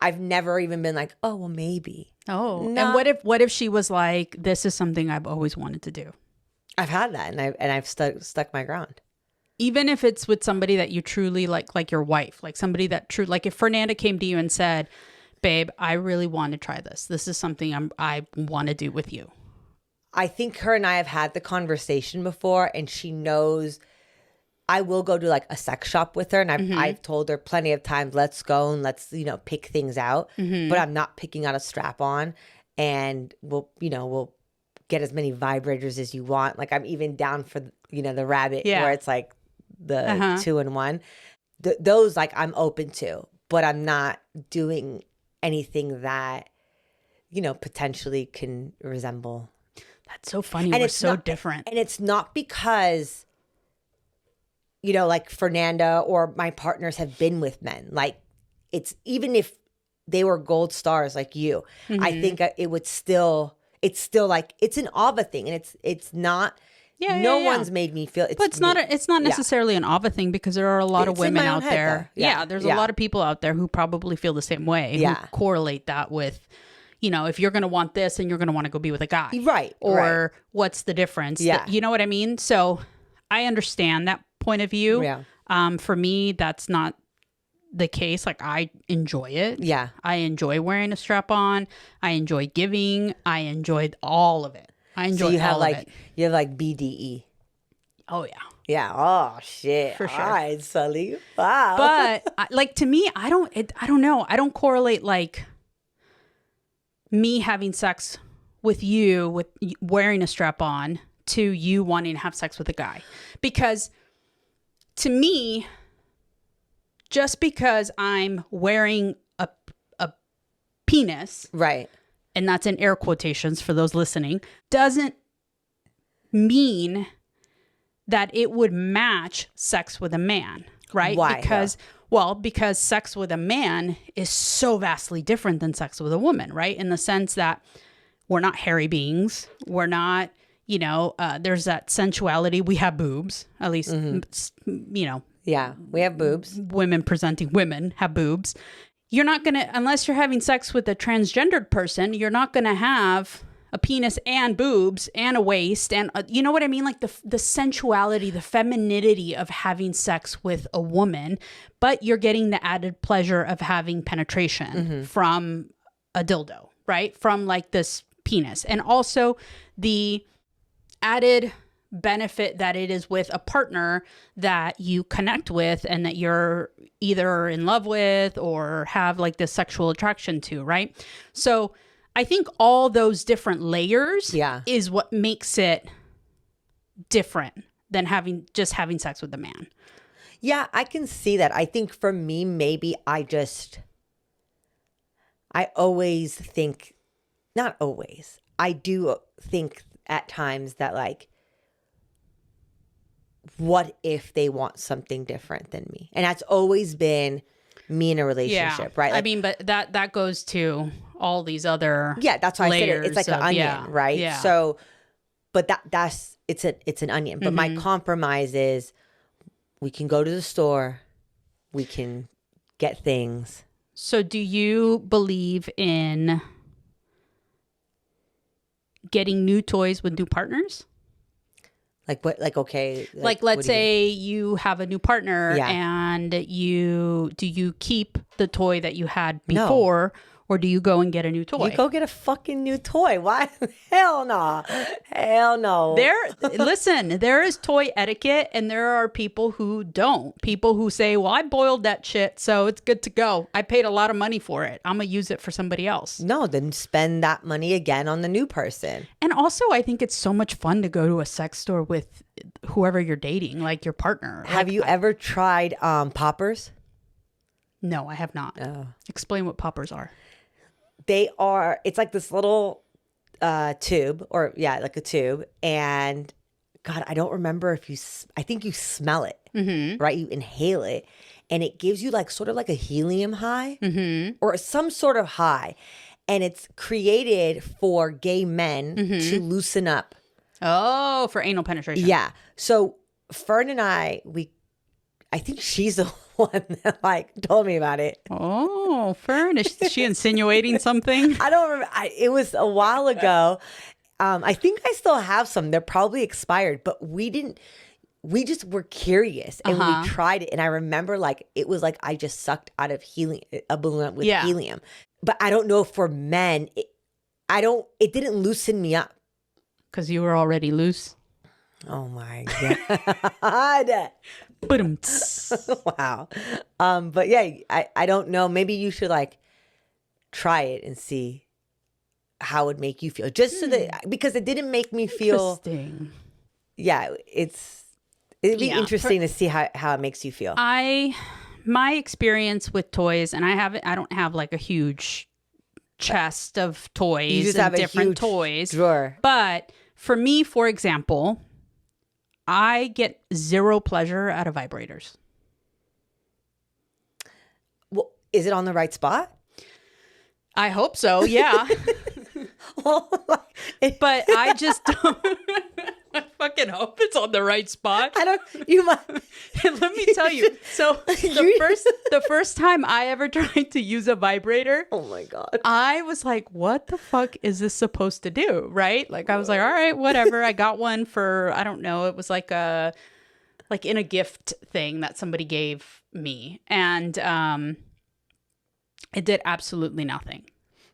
I've never even been like, oh, well, maybe. Oh, no. And what if she was like, this is something I've always wanted to do? I've had that, and I've stuck my ground. Even if it's with somebody that you truly like your wife, like somebody that like if Fernanda came to you and said, babe, I really want to try this. This is something I want to do with you. I think her and I have had the conversation before, and she knows I will go to like a sex shop with her. And I've told her plenty of times, let's go and let's, pick things out, but I'm not picking out a strap on, and we'll get as many vibrators as you want. Like I'm even down for, the rabbit where it's like the 2-in-1. Those like I'm open to, but I'm not doing anything that, potentially can resemble. That's so funny. And it's so different. And it's not because, like Fernanda or my partners have been with men. Like it's, even if they were gold stars like you, I think it's still like, it's an Ava thing. And it's not, no one's made me feel but it's not necessarily an Ava thing, because there are a lot of women out there. There's a lot of people out there who probably feel the same way. Who correlate that with, if you're going to want this and you're going to want to go be with a guy. Right. Or what's the difference? Yeah. You know what I mean? So I understand that point of view. Yeah. For me, that's not the case. Like I enjoy it. Yeah. I enjoy wearing a strap on. I enjoy giving. I enjoyed all of it. I enjoy all of it. You have like BDE. Oh, yeah. Yeah. Oh, shit. For sure. All right, Sully. Wow. But like to me, I don't know. I don't correlate like me having sex with you with wearing a strap on to you wanting to have sex with a guy. Because to me, just because I'm wearing a penis, right, and that's in air quotations for those listening, doesn't mean that it would match sex with a man, right? Why? Because sex with a man is so vastly different than sex with a woman, right? In the sense that we're not hairy beings. We're not, there's that sensuality. We have boobs, at least, Yeah, we have boobs. Women presenting women have boobs. You're not going to, unless you're having sex with a transgendered person, you're not going to have a penis and boobs and a waist. And you know what I mean? Like the sensuality, the femininity of having sex with a woman, but you're getting the added pleasure of having penetration from a dildo, right? From like this penis. And also the added benefit that it is with a partner that you connect with and that you're either in love with or have like this sexual attraction to, right? So I think all those different layers is what makes it different than having sex with a man. Yeah, I can see that. I think for me, maybe I always think, not always, I do think at times that like, what if they want something different than me? And that's always been me in a relationship, right? Like, I mean, but that goes to all these other that's why I said it. It's like an onion, right? Yeah. So, but it's an onion. But my compromise is we can go to the store, we can get things. So do you believe in getting new toys with new partners? Like what? Like, okay. Like let's say you have a new partner and do you keep the toy that you had before, or do you go and get a new toy? You go get a fucking new toy. Why? Hell no. Hell no. Listen, there is toy etiquette and there are people who don't. People who say, well, I boiled that shit, so it's good to go. I paid a lot of money for it. I'm going to use it for somebody else. No, then spend that money again on the new person. And also, I think it's so much fun to go to a sex store with whoever you're dating, like your partner. Have you ever tried poppers? No, I have not. Oh. Explain what poppers are. It's like this little tube, like a tube. And God, I don't remember I think you smell it, right? You inhale it and it gives you like sort of like a helium high or some sort of high. And it's created for gay men to loosen up. Oh, for anal penetration. Yeah. So Fern and I think she's the one that like told me about it. Oh, Fern, is she insinuating something? I don't remember. It was a while ago. I think I still have some. They're probably expired, but we just were curious and we tried it. And I remember like, it was like, I just sucked out of a balloon with helium, but I don't know for men. It didn't loosen me up. 'Cause you were already loose. Oh my God. Wow. But yeah, I don't know. Maybe you should like try it and see how it would make you feel. Just so that, because it didn't make me feel. Interesting. Yeah, it'd be interesting to see how it makes you feel. My experience with toys, and I don't have like a huge chest of toys. You just and have different a huge toys drawer. But for me, for example, I get zero pleasure out of vibrators. Well, is it on the right spot? I hope so. Yeah. But I just don't. I fucking hope it's on the right spot. You might. Let me tell you. So the first time I ever tried to use a vibrator. Oh my God. I was like, what the fuck is this supposed to do? Right? Like I was like, all right, whatever. I got one for, I don't know. It was like in a gift thing that somebody gave me. And it did absolutely nothing.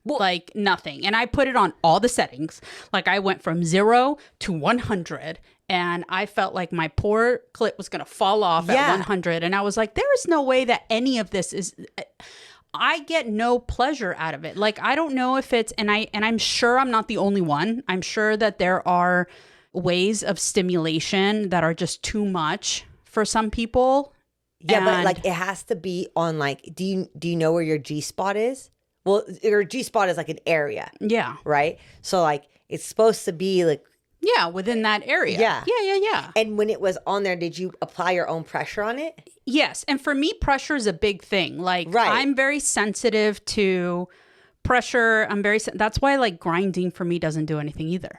Like nothing. And I put it on all the settings. Like I went from 0 to 100 and I felt like my poor clit was going to fall off at 100. And I was like, there is no way that any of this is, I get no pleasure out of it. Like, I don't know if it's, and I'm sure I'm not the only one. I'm sure that there are ways of stimulation that are just too much for some people. Yeah, but like it has to be on like, do you know where your G spot is? Well, your G spot is like an area. Yeah. Right? So like it's supposed to be like. Yeah, within that area. Yeah. Yeah. And when it was on there, did you apply your own pressure on it? Yes. And for me, pressure is a big thing. Like I'm very sensitive to pressure. That's why like grinding for me doesn't do anything either.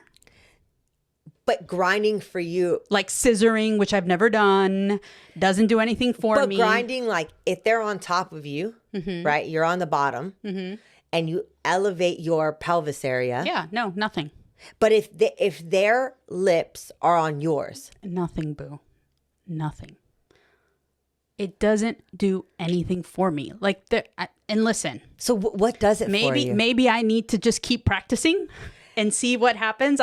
But grinding for you, like scissoring, which I've never done, doesn't do anything for me. But grinding, like if they're on top of you, right? You're on the bottom, and you elevate your pelvis area. Yeah, no, nothing. But if their lips are on yours, nothing, boo, nothing. It doesn't do anything for me. Like and listen. So what does it for you? Maybe I need to just keep practicing and see what happens.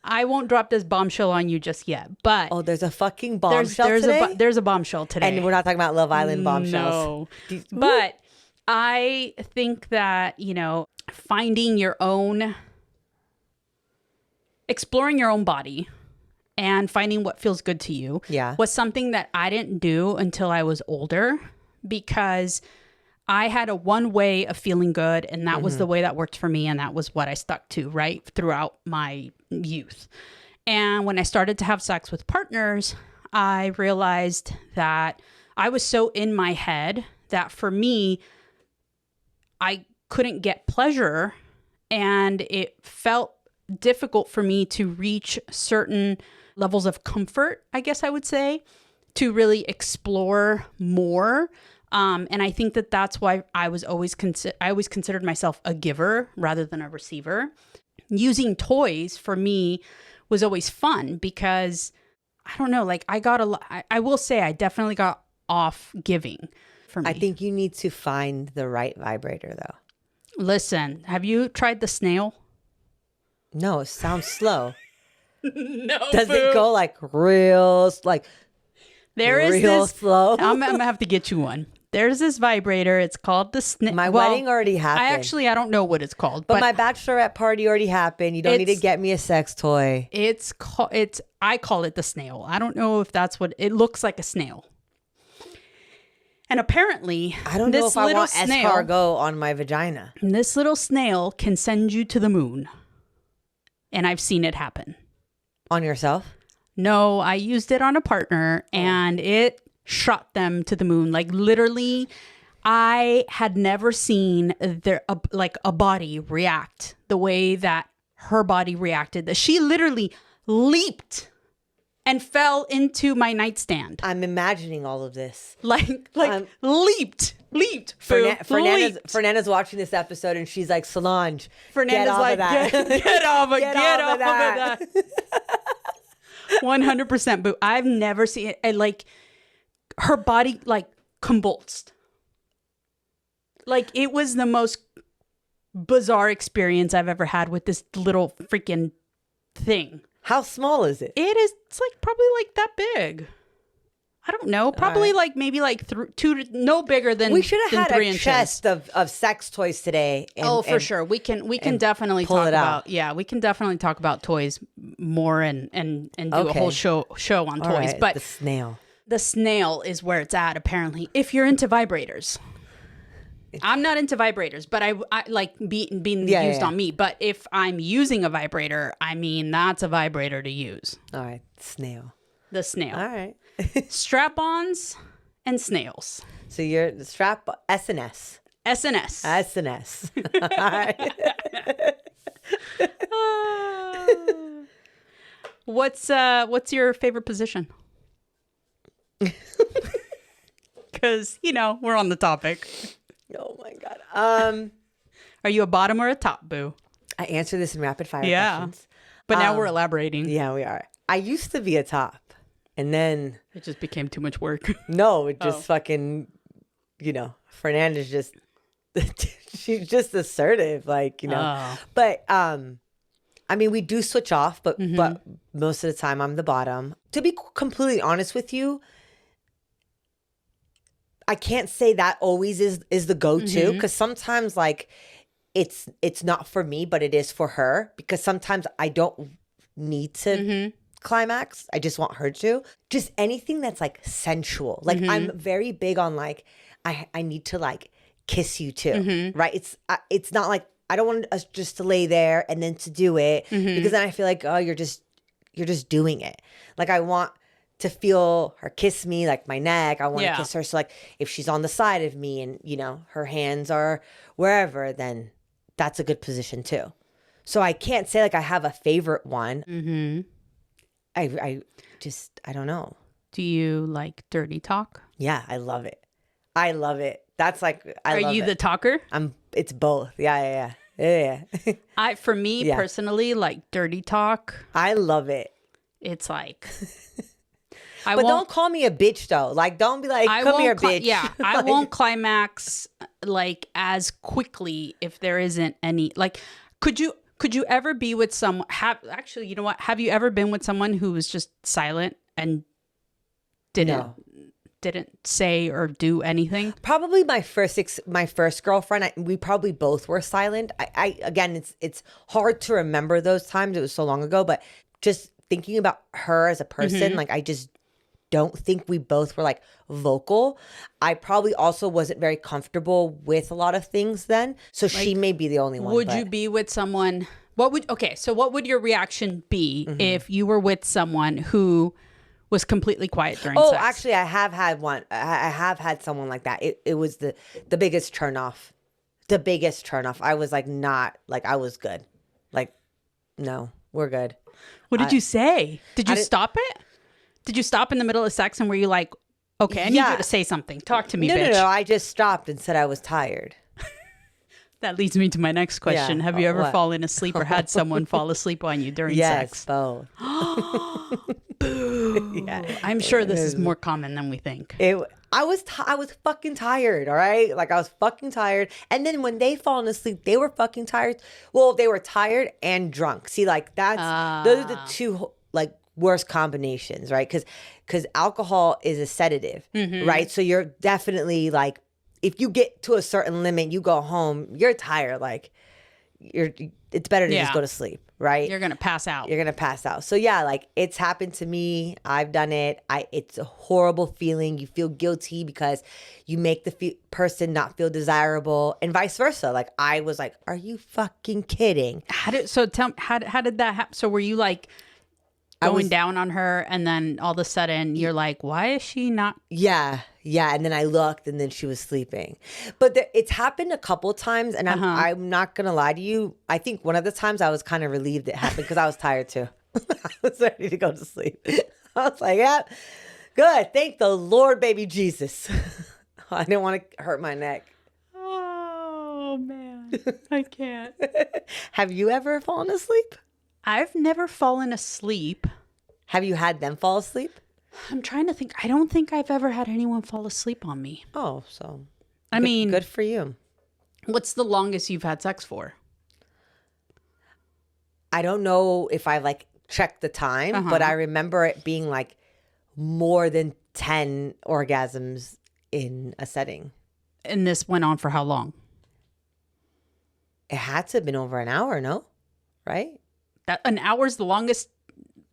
I won't drop this bombshell on you just yet, but Oh, there's a fucking bombshell today? there's a bombshell today. And we're not talking about Love Island bombshells. No. But I think that, finding your own, exploring your own body and finding what feels good to you was something that I didn't do until I was older, because I had a one way of feeling good, and that was the way that worked for me, and that was what I stuck to, right, throughout my youth. And when I started to have sex with partners, I realized that I was so in my head that for me, I couldn't get pleasure, and it felt difficult for me to reach certain levels of comfort, I guess I would say, to really explore more. And I think that that's why I always considered myself a giver rather than a receiver. Using toys for me was always fun because, I don't know, like I will say I definitely got off giving for me. I think you need to find the right vibrator though. Listen, have you tried the snail? No, it sounds slow. No. Does it go like real, like there is real this, slow? I'm gonna have to get you one. There's this vibrator. It's called the snail. My wedding already happened. I don't know what it's called. But my bachelorette party already happened. You don't need to get me a sex toy. I call it the snail. I don't know if that's what it looks like, a snail. And apparently, I don't know if I want escargot on my vagina. This little snail can send you to the moon. And I've seen it happen. On yourself? No, I used it on a partner and it shot them to the moon. Like literally, I had never seen a body react the way that her body reacted. That she literally leaped and fell into my nightstand. I'm imagining all of this. Like leaped. Fernanda's watching this episode and she's like, Solange, Fernanda's like, get off of that. 100%. But I've never seen it. And like her body like convulsed. Like it was the most bizarre experience I've ever had with this little freaking thing. How small is it? It's like probably like that big. I don't know. Probably like maybe like no bigger than we should have had 3 a inches. chest of sex toys today. For sure. We can definitely talk about we can definitely talk about toys more and do a whole show on toys. Right, but the snail is where it's at apparently. If you're into vibrators. I'm not into vibrators, but I like being used on me. But if I'm using a vibrator, I mean, that's a vibrator to use. All right. Snail. The snail. All right. Strap-ons and snails. So you're the strap S&S. S&S. S&S. All right. What's your favorite position? Because, we're on the topic. Oh my God. Are you a bottom or a top, boo? I answer this in rapid fire questions. But now we're elaborating. Yeah, we are. I used to be a top, and then it just became too much work. No, it just fucking, Fernanda's just she's just assertive, But I mean, we do switch off, but most of the time I'm the bottom. To be completely honest with you, I can't say that always is the go-to, because sometimes it's not for me, but it is for her, because sometimes I don't need to climax. I just want her to. Just anything that's sensual. I'm very big on I need to kiss you too, right? It's not I don't want us just to lay there and then to do it, because then I feel like, oh, you're just doing it. I want to feel her kiss me, my neck. I want to kiss her. So if she's on the side of me and, her hands are wherever, then that's a good position too. So I can't say I have a favorite one. I don't know. Do you like dirty talk? Yeah, I love it. That's Are you the talker? It's both. Yeah. For me personally, dirty talk. I love it. It's but don't call me a bitch though. Don't be come here, bitch. Yeah, I won't climax as quickly if there isn't any. Could you ever be with someone? Actually, you know what? Have you ever been with someone who was just silent and No. didn't say or do anything? Probably my first girlfriend. We probably both were silent. I again, it's hard to remember those times. It was so long ago, but just thinking about her as a person, like I just don't think we both were like vocal. I probably also wasn't very comfortable with a lot of things then. So she may be the only one. Would you be with someone? What would your reaction be if you were with someone who was completely quiet during sex? Actually, I have had one. I have had someone like that. It was the biggest turnoff. The biggest turnoff. I was like I was good. Like, no, we're good. What did you say? Did you stop it? Did you stop in the middle of sex and were you like, okay, I need you to say something. Talk to me, bitch. No. I just stopped and said I was tired. That leads me to my next question. Yeah. Have you ever What? fallen asleep or had someone fall asleep on you during sex? Yes, both. Boo. Yeah. I'm sure this is more common than we think. I was fucking tired, all right? Like I was fucking tired. And then when they fallen asleep, they were fucking tired. Well, they were tired and drunk. See, like those are the two like worst combinations, right? Because alcohol is a sedative, right? So you're definitely like, if you get to a certain limit, you go home, you're tired. Like it's better to just go to sleep, right? You're going to pass out. You're going to pass out. So yeah, like it's happened to me. I've done it. It's a horrible feeling. You feel guilty because you make the person not feel desirable and vice versa. Like I was like, are you fucking kidding? How did that happen? So were you like going down on her and then all of a sudden you're like, why is she not? Yeah. And then I looked and then she was sleeping. But it's happened a couple times and I'm not going to lie to you. I think one of the times I was kind of relieved it happened because I was tired too. I was ready to go to sleep. I was like, yeah, good. Thank the Lord, baby Jesus. I didn't want to hurt my neck. Oh, man. I can't. Have you ever fallen asleep? I've never fallen asleep. Have you had them fall asleep? I'm trying to think. I don't think I've ever had anyone fall asleep on me. Oh, so I mean, good for you. What's the longest you've had sex for? I don't know if I like checked the time, but I remember it being like more than 10 orgasms in a setting. And this went on for how long? It had to have been over an hour, no? Right? That an hour's the longest?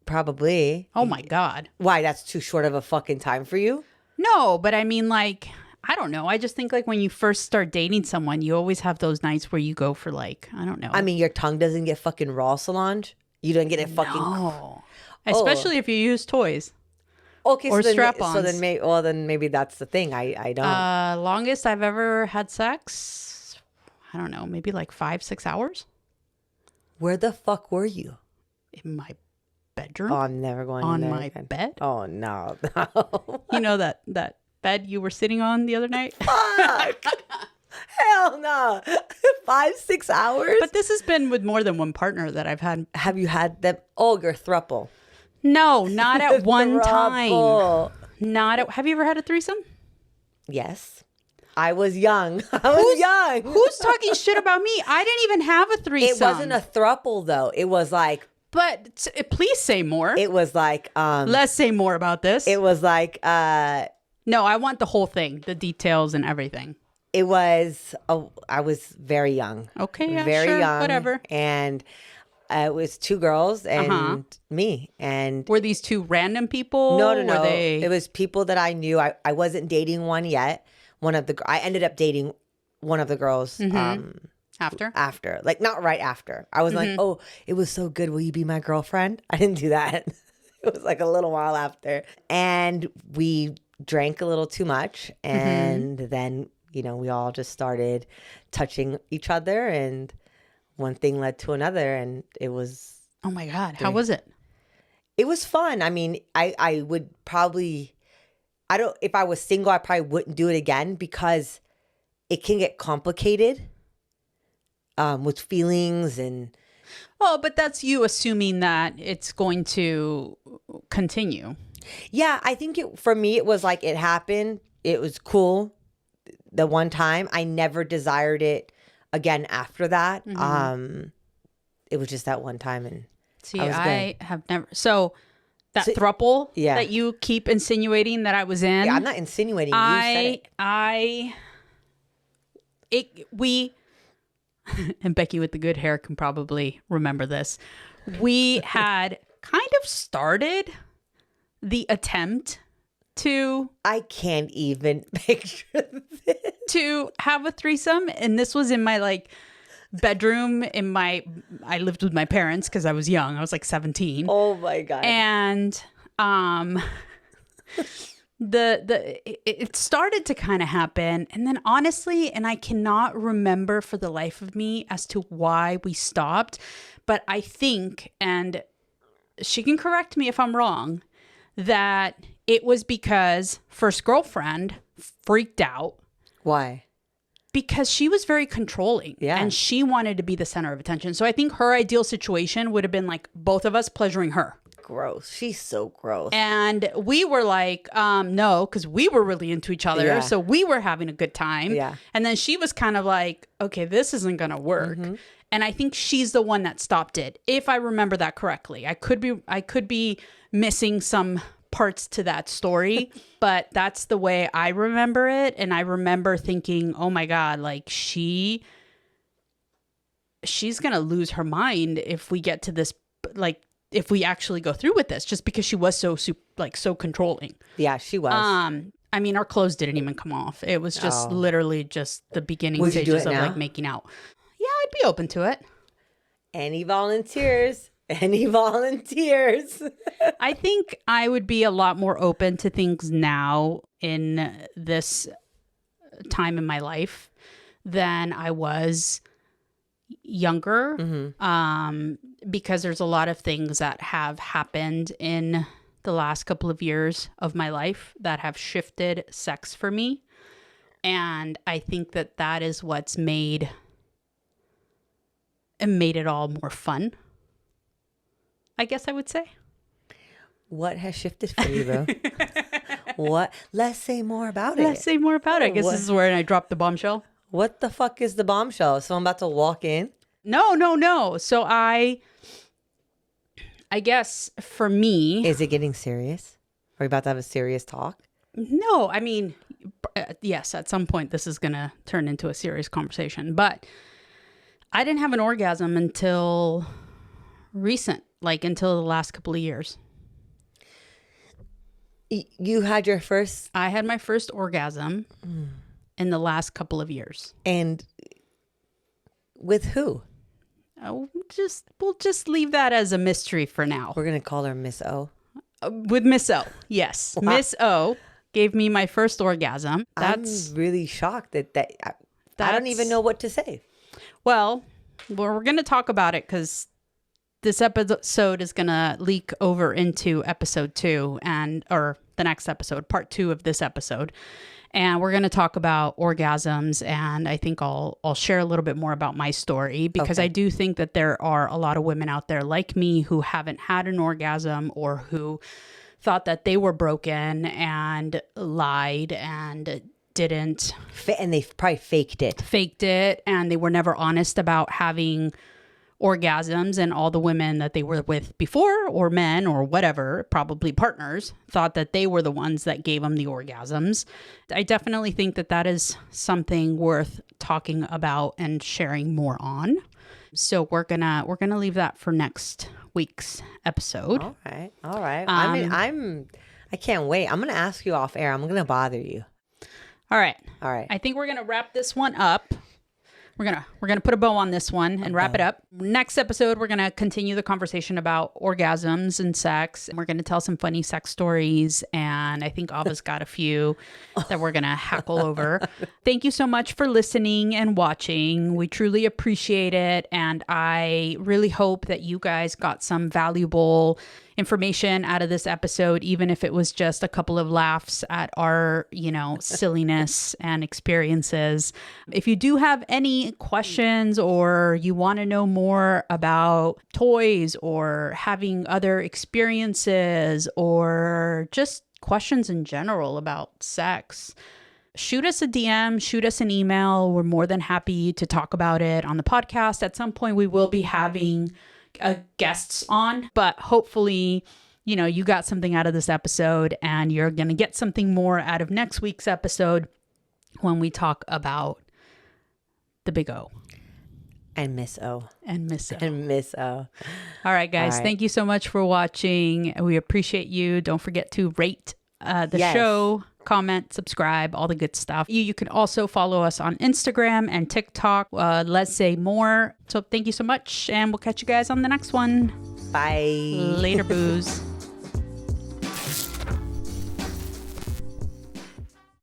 Probably. Oh my God. Why? That's too short of a fucking time for you? No, but I mean, like, I don't know. I just think like when you first start dating someone, you always have those nights where you go for like, I don't know. I mean, your tongue doesn't get fucking raw, Solange. You don't get it fucking. No. Especially if you use toys. Okay, or so strap-ons. Then maybe that's the thing. I don't. Longest I've ever had sex, I don't know, maybe like 5-6 hours. Where the fuck were you? In my bedroom. Oh, I'm never going on in there my again. bed. Oh no. You know that bed you were sitting on the other night? Fuck. Hell no. 5-6 hours? But this has been with more than one partner that I've had. Have you had them? Oh, your throuple. No, not at one time. Throuple. Have you ever had a threesome? Yes. I was young. I was young. Who's talking shit about me? I didn't even have a threesome. It wasn't a throuple though. It was like. But please say more. It was like. Let's say more about this. It was like. No, I want the whole thing, the details and everything. It was. I was very young. Okay, yeah, very sure, young, whatever. And it was 2 girls and me. And were these 2 random people? No. Were they... It was people that I knew. I wasn't dating one yet. I ended up dating one of the girls after, like not right after. I was like, oh, it was so good. Will you be my girlfriend? I didn't do that. It was like a little while after. And we drank a little too much. And then, we all just started touching each other and one thing led to another. And it was. Oh my God. How was it? It was fun. I mean, I would probably. If I was single, I probably wouldn't do it again because it can get complicated with feelings and. Well, but that's you assuming that it's going to continue. Yeah, I think for me, it was like it happened. It was cool the one time. I never desired it again after that. it was just that one time, and See, I was I have never. So that So- throuple Yeah. that you keep insinuating that I was in. yeah, I'm not insinuating. You said it. We, and Becky with the good hair can probably remember this. We had kind of started the attempt I can't even picture this. to have a threesome, and this was in my like bedroom I lived with my parents because I was young. I was like 17. Oh my God. And it started to kind of happen, and then honestly, and I cannot remember for the life of me as to why we stopped, but I think, and she can correct me if I'm wrong, that it was because first girlfriend freaked out Why? because she was very controlling, Yeah. and she wanted to be the center of attention. So I think her ideal situation would have been like both of us pleasuring her. Gross. She's so gross. And we were like, no, because we were really into each other. Yeah. So we were having a good time. Yeah. And then she was kind of like, okay, this isn't going to work. And I think she's the one that stopped it, if I remember that correctly. I could be missing some parts to that story, but that's the way I remember it. And I remember thinking, oh my God, like she's going to lose her mind if we get to this, like, if we actually go through with this, just because she was so controlling. Yeah, she was. I mean, our clothes didn't even come off. It was just literally just the beginning Would you do stages it of now? like making out. Yeah, I'd be open to it. Any volunteers? Any volunteers? I think I would be a lot more open to things now in this time in my life than I was younger, because there's a lot of things that have happened in the last couple of years of my life that have shifted sex for me. And I think that that is what's made it all more fun, I guess I would say. What has shifted for you, though? What? Let's say more about it. Let's say more about it. I guess What? this is where I dropped the bombshell. What the fuck is the bombshell? So I'm about to walk in. No. So I guess for me, Is it getting serious? Are we about to have a serious talk? no, I mean, yes, at some point this is going to turn into a serious conversation, but I didn't have an orgasm until until the last couple of years. You had your first, I had my first orgasm in the last couple of years. and with who? We'll just leave that as a mystery for now. We're gonna call her Miss O. With Miss O, yes. Wow. Miss O gave me my first orgasm. I'm really shocked that I don't even That's- know what to say. Well, we're going to talk about it because this episode is going to leak over into episode 2 or the next episode, part 2 of this episode. And we're going to talk about orgasms. And I think I'll share a little bit more about my story because Okay. I do think that there are a lot of women out there like me who haven't had an orgasm or who thought that they were broken and lied and didn't And they probably faked it. and they were never honest about having orgasms, and all the women that they were with before, or men or whatever, probably partners, thought that they were the ones that gave them the orgasms. I definitely think that that is something worth talking about and sharing more on. So we're gonna leave that for next week's episode. All right. I can't wait. I'm gonna ask you off air. I'm gonna bother you. All right. All right. I think we're gonna wrap this one up. We're gonna put a bow on this one and wrap it up. Next episode, we're gonna continue the conversation about orgasms and sex, and we're gonna tell some funny sex stories. And I think Ava's got a few that we're gonna hackle over. Thank you so much for listening and watching. We truly appreciate it, and I really hope that you guys got some valuable information out of this episode, even if it was just a couple of laughs at our, silliness and experiences. If you do have any questions or you want to know more about toys or having other experiences or just questions in general about sex, shoot us a DM, shoot us an email. We're more than happy to talk about it on the podcast. At some point, we will be having guests on, but hopefully, you got something out of this episode, and you're going to get something more out of next week's episode when we talk about the big O. And Miss O. And Miss O. And Miss O. All right, guys. All right. Thank you so much for watching. We appreciate you. Don't forget to rate the show, comment, subscribe, all the good stuff. You can also follow us on Instagram and TikTok. Let's say more. So thank you so much, and we'll catch you guys on the next one. Bye. Later, booze.